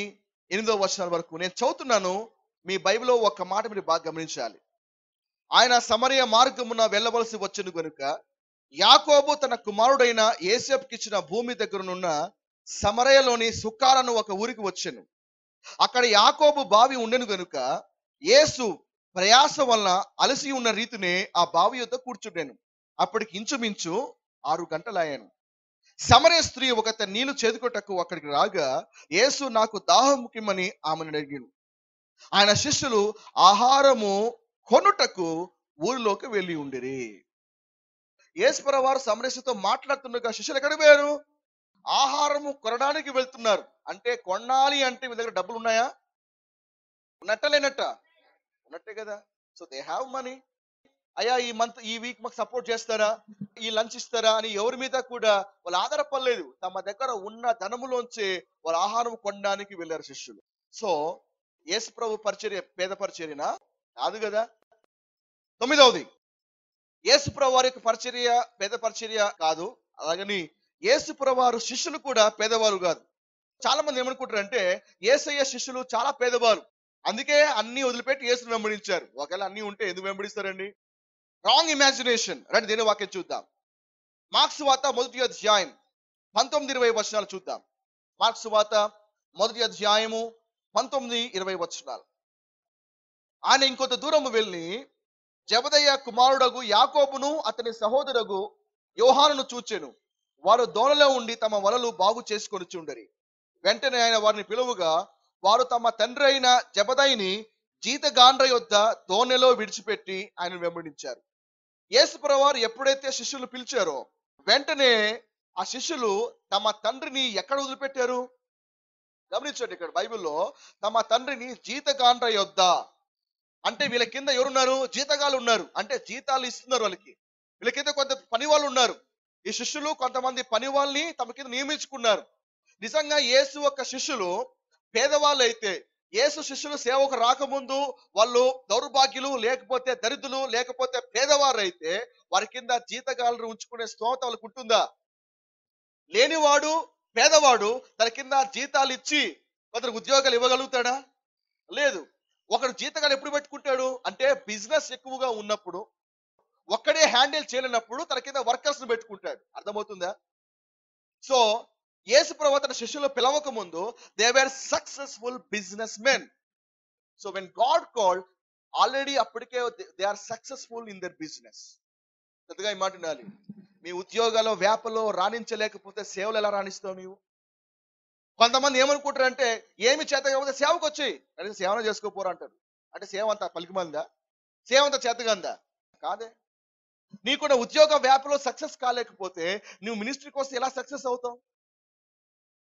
S3: 8వ వచనాల వరకు నేను చదువుతున్నాను. మీ బైబిల్లో ఒక మాట మీరు బాగా గమనించాలి. ఆయన సమరయ మార్గమున వెళ్ళవలసి వచ్చెను గనుక యాకోబు తన కుమారుడైన యోసేపుకి ఇచ్చిన భూమి దగ్గరనున్న సమరయలోని సుకాలను ఒక ఊరికి వచ్చెను. అక్కడ యాకోబు బావి ఉండెను గనుక యేసు ప్రయాస వలన అలసి ఉన్న రీతినే ఆ బావి యొద్ద కూర్చుండెను. అప్పటికి ఇంచుమించు 6 గంటలయ్యాను. సమరయ స్త్రీ ఒకత నీళ్లు చేదుకొట్టకు అక్కడికి రాగా యేసు, నాకు దాహం ముఖ్యమని ఆమెను అడిగాను. ఆయన శిష్యులు ఆహారము కొనుటకు ఊరిలోకి వెళ్ళి ఉండిరి. యేసుప్రభు వారు సమరయతో మాట్లాడుతుండగా శిష్యులు ఎక్కడికి పోయారు? ఆహారము కొనడానికి వెళ్తున్నారు. అంటే కొనాలి అంటే మీ దగ్గర డబ్బులు ఉన్నాయా? ఉన్నట్ట లేనట్ట? ఉన్నట్టే కదా. So they have money. అయ్యా ఈ మంత్ ఈ వీక్ మాకు సపోర్ట్ చేస్తారా, ఈ లంచ్ ఇస్తారా అని ఎవరి మీద కూడా వాళ్ళు ఆధారపడలేదు. తమ దగ్గర ఉన్న ధనములోంచి వాళ్ళ ఆహారం కొనడానికి వెళ్ళారు శిష్యులు. సో యేసు ప్రభు పరిచర్య పేద పరిచర్యనా? కాదు కదా. 9వది, యేసు ప్రభు వారి యొక్క పరిచర్య పేద పరిచర్య కాదు. అలాగని యేసు ప్రభు వారు శిష్యులు కూడా పేదవారు కాదు. చాలా మంది ఏమనుకుంటారంటే యేసయ్య శిష్యులు చాలా పేదవారు, అందుకే అన్ని వదిలిపెట్టి యేసును వెంబడించారు. ఒకవేళ అన్ని ఉంటే ఎందుకు వెంబడిస్తారండి? Wrong imagination. రండి దేని వాక్యం చూద్దాం. మార్క్స్ వార్త 1వ అధ్యాయం 19-20 వచనాలు చూద్దాం. మార్క్స్ వార్త 1వ అధ్యాయము 19-20 వచనాలు. ఆయన ఇంకొంత దూరము వెళ్ళి జెబెదయి కుమారుడగు యాకోబును అతని సహోదరుడు యోహానును చూచెను. వారు దోణలో ఉండి తమ వలలు బాగు చేసుకొనుచుండరి. వెంటనే ఆయన వారిని పిలువగా వారు తమ తండ్రి అయిన జెబెదయిని జీతగాండ్ర యొద్ద దోణిలో విడిచిపెట్టి ఆయన వెంబడించారు. యేసు ప్రభువారు ఎప్పుడైతే శిష్యులు పిలిచారో వెంటనే ఆ శిష్యులు తమ తండ్రిని ఎక్కడ వదిలిపెట్టారు? గమనించండి, ఇక్కడ బైబిల్లో తమ తండ్రిని జీతగాండ్ర యొద్ద అంటే వీళ్ళ కింద ఎవరున్నారు? జీతగాళ్ళు ఉన్నారు. అంటే జీతాలు ఇస్తున్నారు వాళ్ళకి. వీళ్ళ కింద కొంత పని వాళ్ళు ఉన్నారు. ఈ శిష్యులు కొంతమంది పని వాళ్ళని తమ కింద నియమించుకున్నారు. నిజంగా యేసు యొక్క శిష్యులు పేదవాళ్ళు అయితే, యేసు శిష్యులు సేవకు రాకముందు వాళ్ళు దౌర్భాగ్యులు, లేకపోతే దరిద్రులు, లేకపోతే పేదవారు అయితే వారి కింద జీతగాళ్ళను ఉంచుకునే స్తోమత వాళ్ళకు ఉంటుందా? లేనివాడు పేదవాడు తన కింద జీతాలు ఇచ్చి కొందరు ఉద్యోగాలు ఇవ్వగలుగుతాడా? లేదు. ఒకడు జీతగాలు ఎప్పుడు పెట్టుకుంటాడు అంటే బిజినెస్ ఎక్కువగా ఉన్నప్పుడు, ఒక్కడే హ్యాండిల్ చేయలేనప్పుడు తన కింద వర్కర్స్ ని పెట్టుకుంటాడు. అర్థమవుతుందా? సో యేసు ప్రభువు తన శిష్యులు పిలవక ముందు they were successful business men. So when God called already అప్పటికే they are successful in their business. పెద్దగా ఈ మాట వినాలి. మీ ఉద్యోగాల్లో వ్యాపలో రాణించలేకపోతే సేవలు ఎలా రాణిస్తావు నీవు? కొంతమంది ఏమనుకుంటారంటే ఏమి చేత కాకపోతే సేవకు వచ్చి అంటే సేవన చేసుకోపోరా అంటారు. అంటే సేవ అంతా పలికిమందా? సేవ అంతా చేతగాందా? కాదే. నీకున్న ఉద్యోగ వ్యాపలో సక్సెస్ కాలేకపోతే నువ్వు మినిస్ట్రీకి వస్తే ఎలా సక్సెస్ అవుతావు?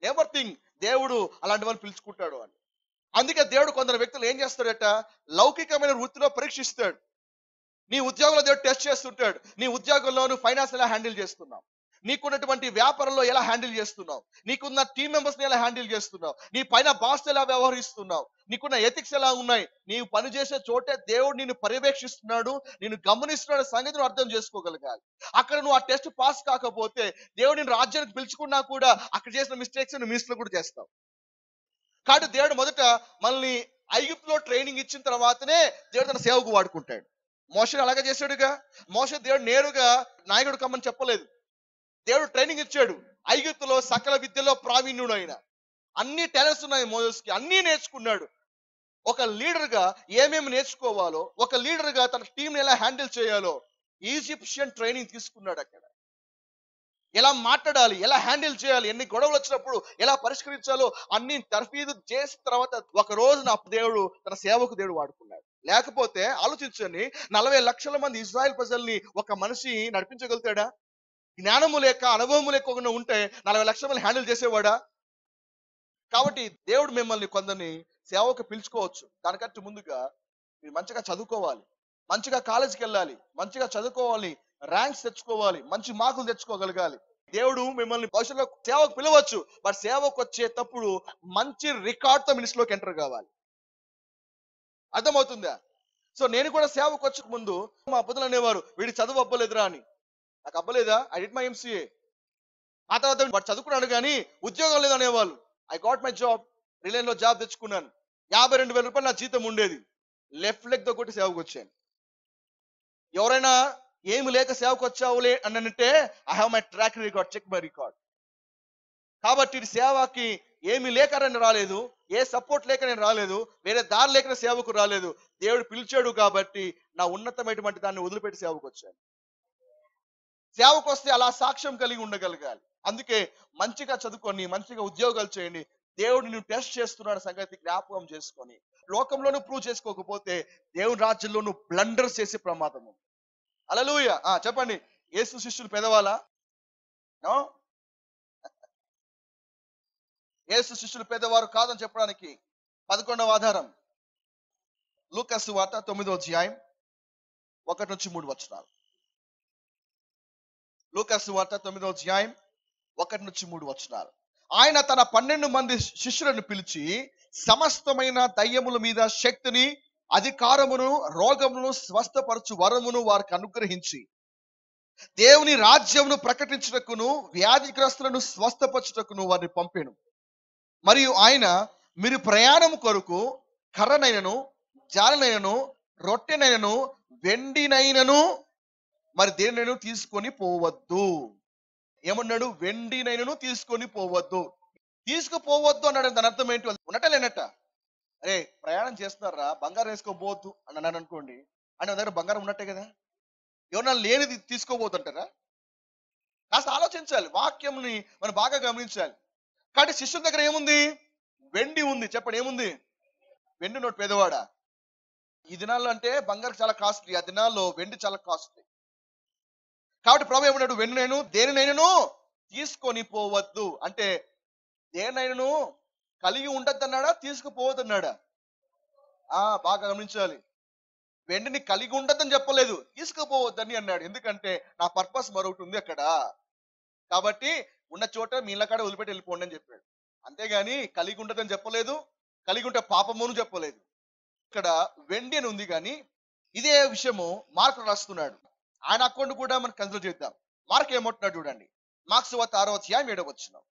S3: ఎవర్ థింగ్ దేవుడు అలాంటి వాళ్ళు పిలుచుకుంటాడు అని. అందుకే దేవుడు కొందరు వ్యక్తులు ఏం చేస్తాడట, లౌకికమైన వృత్తిలో పరీక్షిస్తాడు. నీ ఉద్యోగంలో దేవుడు టెస్ట్ చేస్తుంటాడు. నీ ఉద్యోగంలో నువ్వు ఫైనాన్స్ ఎలా హ్యాండిల్ చేస్తున్నావు, నీకున్నటువంటి వ్యాపారంలో ఎలా హ్యాండిల్ చేస్తున్నావు, నీకున్న టీం మెంబర్స్ ని ఎలా హ్యాండిల్ చేస్తున్నావు, నీ పైన బాస్ ఎలా వ్యవహరిస్తున్నావు, నీకున్న ఎథిక్స్ ఎలా ఉన్నాయి, నీవు పనిచేసే చోటే దేవుడు నిన్ను పర్యవేక్షిస్తున్నాడు, నిన్ను గమనిస్తున్నాడు సంగతి నువ్వు అర్థం చేసుకోగలగాలి. అక్కడ నువ్వు ఆ టెస్ట్ పాస్ కాకపోతే దేవుడు నిన్ను రాజ్యానికి పిలుచుకున్నా కూడా అక్కడ చేసిన మిస్టేక్స్ నువ్వు మిస్టేక్ కూడా చేస్తావు. కాబట్టి దేవుడు మొదట మనల్ని ఐగుప్తులో ట్రైనింగ్ ఇచ్చిన తర్వాతనే దేవుడు తన సేవకు వాడుకుంటాడు. మోషే అలాగే చేశాడుగా. మోషే దేవుడు నేరుగా నాయకుడు కమ్మని చెప్పలేదు. దేవుడు ట్రైనింగ్ ఇచ్చాడు. ఐగుప్తులో సకల విద్యలో ప్రావీణ్యుడు ఆయన. అన్ని టాలెంట్స్ ఉన్నాయి మోసెస్కి, అన్ని నేర్చుకున్నాడు. ఒక లీడర్ గా ఏమేమి నేర్చుకోవాలో, ఒక లీడర్ గా తన టీంని ఎలా హ్యాండిల్ చేయాలో ఈజిప్షియన్ ట్రైనింగ్ తీసుకున్నాడు. అక్కడ ఎలా మాట్లాడాలి, ఎలా హ్యాండిల్ చేయాలి, ఎన్ని గొడవలు వచ్చినప్పుడు ఎలా పరిష్కరించాలో అన్ని తర్ఫీదు చేసిన తర్వాత ఒక రోజున దేవుడు తన సేవకు దేవుడు వాడుకున్నాడు. లేకపోతే ఆలోచించండి, 40 లక్షల మంది ఇజ్రాయెల్ ప్రజల్ని ఒక మనిషి నడిపించగలుగుతాడా? జ్ఞానము లేక అనుభవము లేకుండా ఉంటే 40 లక్షల మంది హ్యాండిల్ చేసేవాడా? కాబట్టి దేవుడు మిమ్మల్ని కొందరిని సేవకు పిలుచుకోవచ్చు. దానికంటే ముందుగా మీరు మంచిగా చదువుకోవాలి, మంచిగా కాలేజీకి వెళ్ళాలి, మంచిగా చదువుకోవాలి, ర్యాంక్స్ తెచ్చుకోవాలి, మంచి మార్కులు తెచ్చుకోగలగాలి. దేవుడు మిమ్మల్ని భవిష్యత్తులో సేవకు పిలవచ్చు. బట్ సేవకు వచ్చేటప్పుడు మంచి రికార్డ్తో మినిస్ట్రీలోకి ఎంటర్ కావాలి. అర్థమవుతుందా? సో నేను కూడా సేవకు వచ్చే ముందు మా అబ్బులు అనేవారు, వీడి చదువు అబ్బలేదురా అని. నాకు అబ్బలేదా? I did my MCA. ఆ తర్వాత వాడు చదువుకున్నాడు కానీ ఉద్యోగం లేదు అనేవాళ్ళు. I got my job. Reliance లో జాబ్ తెచ్చుకున్నాను. 52,000 రూపాయలు నా జీతం ఉండేది. లెఫ్ట్ లెగ్ తో కొట్టి సేవకు వచ్చాను. ఎవరైనా ఏమి లేక సేవకు వచ్చావులే అని అంటే I have my track record, check my record. కాబట్టి సేవకి ఏమి లేక నేను రాలేదు, ఏ సపోర్ట్ లేక నేను రాలేదు, వేరే దారి లేక సేవకు రాలేదు. దేవుడు పిలిచాడు కాబట్టి నా ఉన్నతమైనటువంటి దాన్ని వదిలిపెట్టి సేవకు వచ్చాను. సేవకు వస్తే అలా సాక్ష్యం కలిగి ఉండగలగాలి. అందుకే మంచిగా చదువుకొని మంచిగా ఉద్యోగాలు చేయండి. దేవుడు నిన్ను టెస్ట్ చేస్తున్నాడు సంగతి జ్ఞాపకం చేసుకొని, లోకంలోనూ ప్రూవ్ చేసుకోకపోతే దేవుని రాజ్యంలోనూ బ్లండర్స్ చేసే ప్రమాదం ఉంది. హల్లెలూయా. చెప్పండి, యేసు శిష్యులు పెదవాలా? యేసు శిష్యులు పేదవారు కాదని చెప్పడానికి 11వ ఆధారం లూకా సువార్త 9వ అధ్యాయం 1-3 వచనాలు. లూకా సువార్త 9వ అధ్యాయం 1-3 వచనాలు. ఆయన తన 12 మంది శిష్యులను పిలిచి సమస్తమైన దయ్యముల మీద శక్తిని, అధికారమును, రోగమును స్వస్థపరచు వరమును వారికి అనుగ్రహించి దేవుని రాజ్యమును ప్రకటించుటకును వ్యాధిగ్రస్తులను స్వస్థపరచుటకును వారిని పంపెను. మరియు ఆయన, మీరు ప్రయాణం కొరకు కర్రనైనను, జాలనైనను, రొట్టెనైనను, వెండినైనను మరి దేనినైనా తీసుకొని పోవద్దు. ఏమన్నాడు? వెండినైనను తీసుకొని పోవద్దు. తీసుకుపోవద్దు అన్నాడు. దాని అర్థం ఏంటి? ఉన్నట్ట లేనట్ట? అరే ప్రయాణం చేస్తున్నారా, బంగారం వేసుకోబోద్దు అని అన్నాను అనుకోండి, అంటే దగ్గర బంగారం ఉన్నట్టే కదా. ఎవరన్నా లేనిది తీసుకోబోతుంటారా? కాస్త ఆలోచించాలి. వాక్యంని మనం బాగా గమనించాలి. కానీ శిష్యుల దగ్గర ఏముంది? వెండి ఉంది. చెప్పండి, ఏముంది? వెండి నోటు పేదవాడా? ఈ దినాల్లో అంటే బంగారు చాలా కాస్ట్లీ, ఆ దినాల్లో వెండి చాలా కాస్ట్లీ. కాబట్టి ప్రభు ఏమన్నాడు? వెండి దేనినైనాను తీసుకొని పోవద్దు అంటే దేనైనాను కలిగి ఉండద్దన్నాడా, తీసుకుపోవద్దన్నాడా? బాగా గమనించాలి. వెండిని కలిగి ఉండద్దని చెప్పలేదు, తీసుకుపోవద్దని అన్నాడు. ఎందుకంటే నా పర్పస్ మరొకటి ఉంది అక్కడ. కాబట్టి ఉన్న చోట మీ ఇళ్ళ కాడ వదిలిపెట్టి వెళ్ళిపోండి అని చెప్పాడు. అంతేగాని కలిగి ఉండదని చెప్పలేదు, కలిగి ఉంటే పాపమును చెప్పలేదు. ఇక్కడ వెండి అని ఉంది, కానీ ఇదే విషయము మార్కు రాస్తున్నాడు. ఆయన అకౌంట్ కూడా మనం కన్సిడర్ చేద్దాం. మార్క్ ఏమంటున్నాడు చూడండి. మార్క్స్ వార్త 6వ అధ్యాయం 7వ వచనం.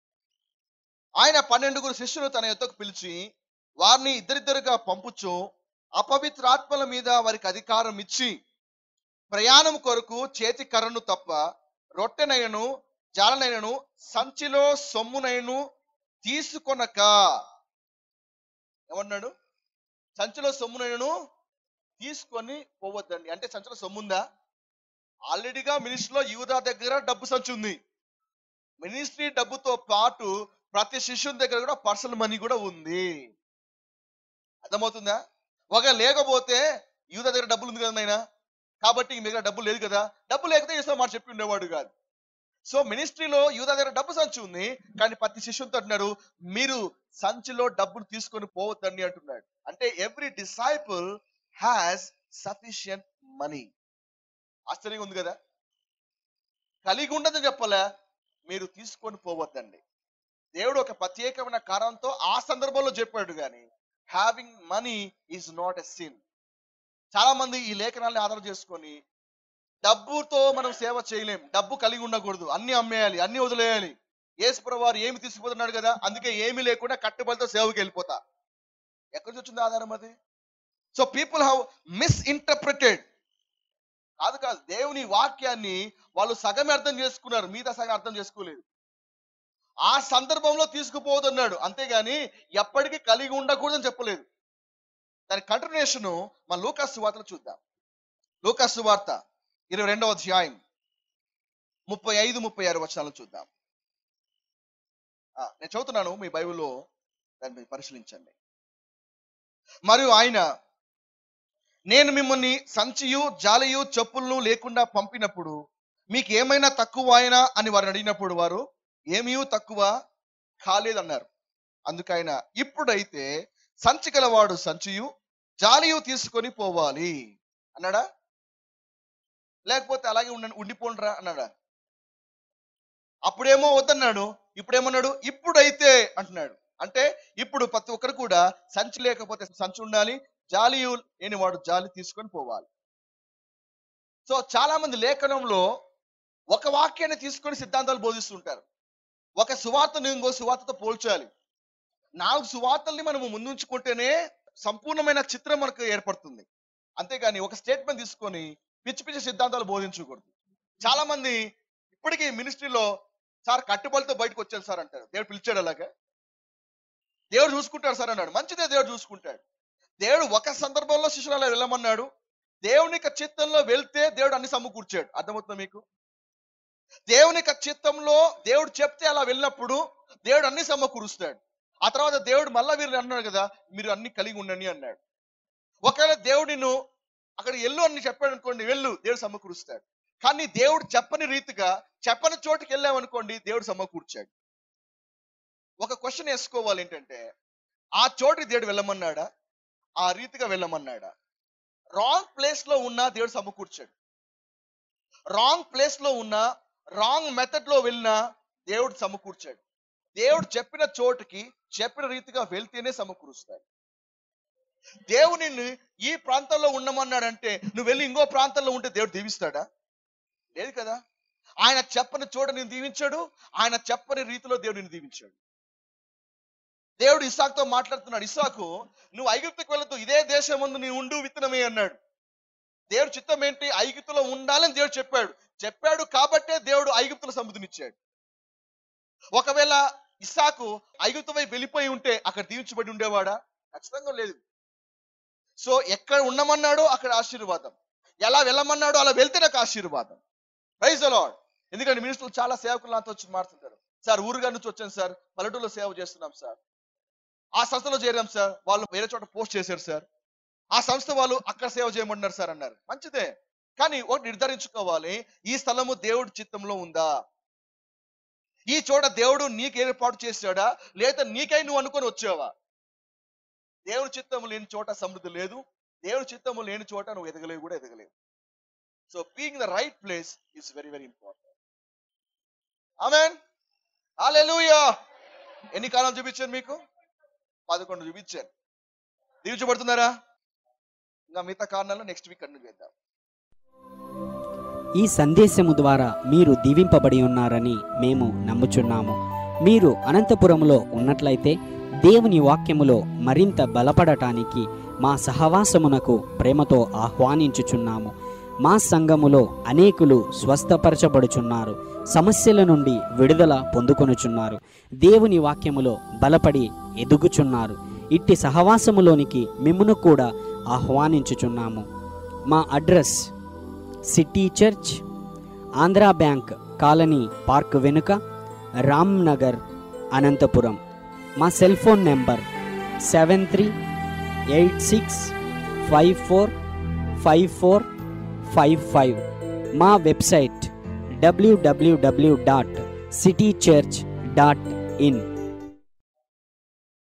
S3: ఆయన 12 శిష్యులు తన యొద్దకు పిలిచి వారిని ఇద్దరిద్దరుగా పంపుచు అపవిత్రాత్మల మీద వారికి అధికారం ఇచ్చి ప్రయాణం కొరకు చేతి కర్రను తప్ప రొట్టెనైనను జాలనైనను సంచిలో సొమ్మునైను తీసుకొనక. ఏమన్నాడు? సంచిలో సొమ్మునైనను తీసుకొని పోవద్దండి. అంటే సంచిలో సొమ్ముందా? ఆల్రెడీగా మినిస్ట్రీలో యూదా దగ్గర డబ్బు సంచి ఉంది. మినిస్ట్రీ డబ్బుతో పాటు ప్రతి శిష్యుని దగ్గర కూడా పర్సనల్ మనీ కూడా ఉంది. అర్థమవుతుందా? లేకపోతే యూదా దగ్గర డబ్బులు ఉంది కదా నాయనా, కాబట్టి మీ దగ్గర డబ్బులు లేదు కదా, డబ్బు లేకపోతే చేసే మాట చెప్పి ఉండేవాడు కాదు. సో మినిస్ట్రీలో యూదా దగ్గర డబ్బు సంచి ఉంది, కానీ ప్రతి శిష్యునితో అంటున్నాడు మీరు సంచిలో డబ్బులు తీసుకొని పోవద్దండి అంటున్నాడు. అంటే every disciple has sufficient money. ఆశ్చర్యంగా ఉంది కదా. కలిగి ఉండదని చెప్పలే, మీరు తీసుకొని పోవద్దండి. దేవుడు ఒక ప్రత్యేకమైన కారణంతో ఆ సందర్భంలో చెప్పాడు, కానీ having money is not a sin. చాలా మంది ఈ లేఖనాలను ఆధారం చేసుకొని డబ్బుతో మనం సేవ చేయలేం, డబ్బు కలిగి ఉండకూడదు, అన్ని అమ్మేయాలి, అన్ని వదిలేయాలి. యేసుప్రభువు వారు ఏమి తీసుకుపోతున్నాడు కదా, అందుకే ఏమీ లేకుండా కట్టుబడితో సేవకి వెళ్ళిపోతా. ఎక్కడి నుంచి వచ్చింది ఆధారం అది? So people have misinterpreted. కాదు, దేవుని వాక్యాన్ని వాళ్ళు సగమే అర్థం చేసుకున్నారు, మిగతా సగం అర్థం చేసుకోలేదు. ఆ సందర్భంలో తీసుకుపోవద్దన్నాడు, అంతేగాని ఎప్పటికీ కలిగి ఉండకూడదని చెప్పలేదు. దాని కంటిన్యూషన్ మన లూకాసు వార్తలో చూద్దాం. లూకాసు వార్త 22వ అధ్యాయం 35-36 వచనాలు చూద్దాం. నేను చదువుతున్నాను, మీ బైబిల్లో దాన్ని పరిశీలించండి. మరియు ఆయన, నేను మిమ్మల్ని సంచియు జాలియు చెప్పులను లేకుండా పంపినప్పుడు మీకు ఏమైనా తక్కువ అయినా అని వారిని అడిగినప్పుడు వారు ఏమీ తక్కువ కాలేదన్నారు. అందుకైన ఇప్పుడైతే సంచి గలవాడు సంచియు జాలియు తీసుకొని పోవాలి అన్నాడా, లేకపోతే అలాగే ఉండిపోండ్రా అన్నాడా? అప్పుడేమో వద్దన్నాడు, ఇప్పుడేమన్నాడు? ఇప్పుడైతే అంటున్నాడు. అంటే ఇప్పుడు ప్రతి ఒక్కరు కూడా సంచి లేకపోతే సంచి ఉండాలి, జాలియు లేని వాడు జాలి తీసుకొని పోవాలి. సో చాలా మంది లేఖనంలో ఒక వాక్యాన్ని తీసుకొని సిద్ధాంతాలు బోధిస్తుంటారు. ఒక సువార్తను ఇంకో సువార్తతో పోల్చాలి. 4 సువార్తల్ని మనము ముందుంచుకుంటేనే సంపూర్ణమైన చిత్రం మనకు ఏర్పడుతుంది. అంతేగాని ఒక స్టేట్మెంట్ తీసుకొని పిచ్చి పిచ్చి సిద్ధాంతాలు బోధించకూడదు. చాలా మంది ఇప్పటికీ మినిస్ట్రీలో సార్ కట్టుబడితో బయటకు వచ్చారు సార్ అంటారు. దేవుడు పిలిచాడు, అలాగే దేవుడు చూసుకుంటాడు సార్ అన్నాడు. మంచిదే, దేవుడు చూసుకుంటాడు. దేవుడు ఒక సందర్భంలో శిష్యులు అలా వెళ్ళమన్నాడు. దేవుని యొక్క చిత్తంలో వెళ్తే దేవుడు అన్ని సమకూర్చాడు. అర్థమవుతుందా మీకు? దేవుని యొక్క చిత్తంలో దేవుడు చెప్తే అలా వెళ్ళినప్పుడు దేవుడు అన్ని సమకూరుస్తాడు. ఆ తర్వాత దేవుడు మళ్ళా వీరు అన్నాడు కదా, మీరు అన్ని కలిగి ఉండండి అన్నాడు. ఒకవేళ దేవుడు నిన్ను అక్కడ వెళ్ళు అని చెప్పాడు అనుకోండి, వెళ్ళు, దేవుడు సమకూరుస్తాడు. కానీ దేవుడు చెప్పని రీతిగా చెప్పని చోటుకి వెళ్ళామనుకోండి, దేవుడు సమకూర్చాడు. ఒక క్వశ్చన్ వేసుకోవాలి, ఏంటంటే ఆ చోటుకి దేవుడు వెళ్ళమన్నాడా, ఆ రీతిగా వెళ్ళమన్నాడా? రాంగ్ ప్లేస్ లో ఉన్నా దేవుడు సమకూర్చాడు. రాంగ్ ప్లేస్ లో ఉన్నా, రాంగ్ మెథడ్ లో వెళ్ళినా దేవుడు సమకూర్చాడు. దేవుడు చెప్పిన చోటుకి చెప్పిన రీతిగా వెళ్తేనే సమకూరుస్తాడు. దేవుని ఈ ప్రాంతంలో ఉండమన్నాడంటే నువ్వు వెళ్ళి ఇంకో ప్రాంతంలో ఉంటే దేవుడు దీవిస్తాడా? లేదు కదా. ఆయన చెప్పని చోట నేను దీవించాడు, ఆయన చెప్పని రీతిలో దేవుడు నిన్ను దీవించాడు. దేవుడు ఇస్సాకుతో మాట్లాడుతున్నాడు. ఇస్సాకు, నువ్వు ఐగుప్తుకు వెళ్ళొద్దు, ఇదే దేశం ముందు నీ ఉండు, విత్తనమే అన్నాడు. దేవుడు చిత్తం ఏంటి? ఐగుప్తులో ఉండాలని దేవుడు చెప్పాడు కాబట్టే దేవుడు ఐగుప్తుల సముద్రనిచ్చాడు. ఒకవేళ ఇస్సాకు ఐగుప్తు వైపు వెళ్ళిపోయి ఉంటే అక్కడ దీవించబడి ఉండేవాడా? ఖచ్చితంగా లేదు. సో ఎక్కడ ఉండమన్నాడో అక్కడ ఆశీర్వాదం, ఎలా వెళ్ళమన్నాడో అలా వెళ్తే నాకు ఆశీర్వాదం. Praise the Lord. ఎందుకంటే మినిస్టర్లు చాలా సేవకులు నాతో వచ్చి మాట్లాడుతుంటారు. సార్ ఊరుగా నుంచి వచ్చాను సార్, పల్లెటూరులో సేవ చేస్తున్నాం సార్, ఆ సంస్థలో చేరాం సార్, వాళ్ళు వేరే చోట పోస్ట్ చేశారు సార్, ఆ సంస్థ వాళ్ళు అక్కడ సేవ చేయమంటున్నారు సార్ అన్నారు. మంచిదే, కానీ ఒకటి నిర్ధారించుకోవాలి, ఈ స్థలము దేవుడి చిత్తంలో ఉందా? ఈ చోట దేవుడు నీకు ఏర్పాటు చేశాడా, లేదా నీకై నువ్వు అనుకొని వచ్చావా? దేవుని చిత్తము లేని చోట సమృద్ధి లేదు, దేవుని చిత్తము లేని చోట నువ్వు ఎదగలేవు కూడా ఎదగలేవు. So being the right place is very very important. Amen, hallelujah. ఎన్ని కారణాలు చూపించాను మీకు? 11 చూపించాను. దీవించబడుతున్నారా? ఇంకా మిగతా కారణాలు నెక్స్ట్ వీక్ కంటిన్యూ చేద్దాం.
S1: ఈ సందేశము ద్వారా మీరు దీవింపబడి ఉన్నారని మేము నమ్ముచున్నాము. మీరు అనంతపురంలో ఉన్నట్లయితే దేవుని వాక్యములో మరింత బలపడటానికి మా సహవాసమునకు ప్రేమతో ఆహ్వానించుచున్నాము. మా సంఘములో అనేకులు స్వస్థపరచబడుచున్నారు, సమస్యల నుండి విడుదల పొందుకొనుచున్నారు, దేవుని వాక్యములో బలపడి ఎదుగుచున్నారు. ఇట్టి సహవాసములోనికి మిమ్మును కూడా ఆహ్వానించుచున్నాము. మా address city church, Andhra bank colony park వెనుక, రామ్ నగర్, అనంతపురం. మా సెల్ ఫోన్ నెంబర్ 7386545455. మా వెబ్సైట్ www.citychurch.in.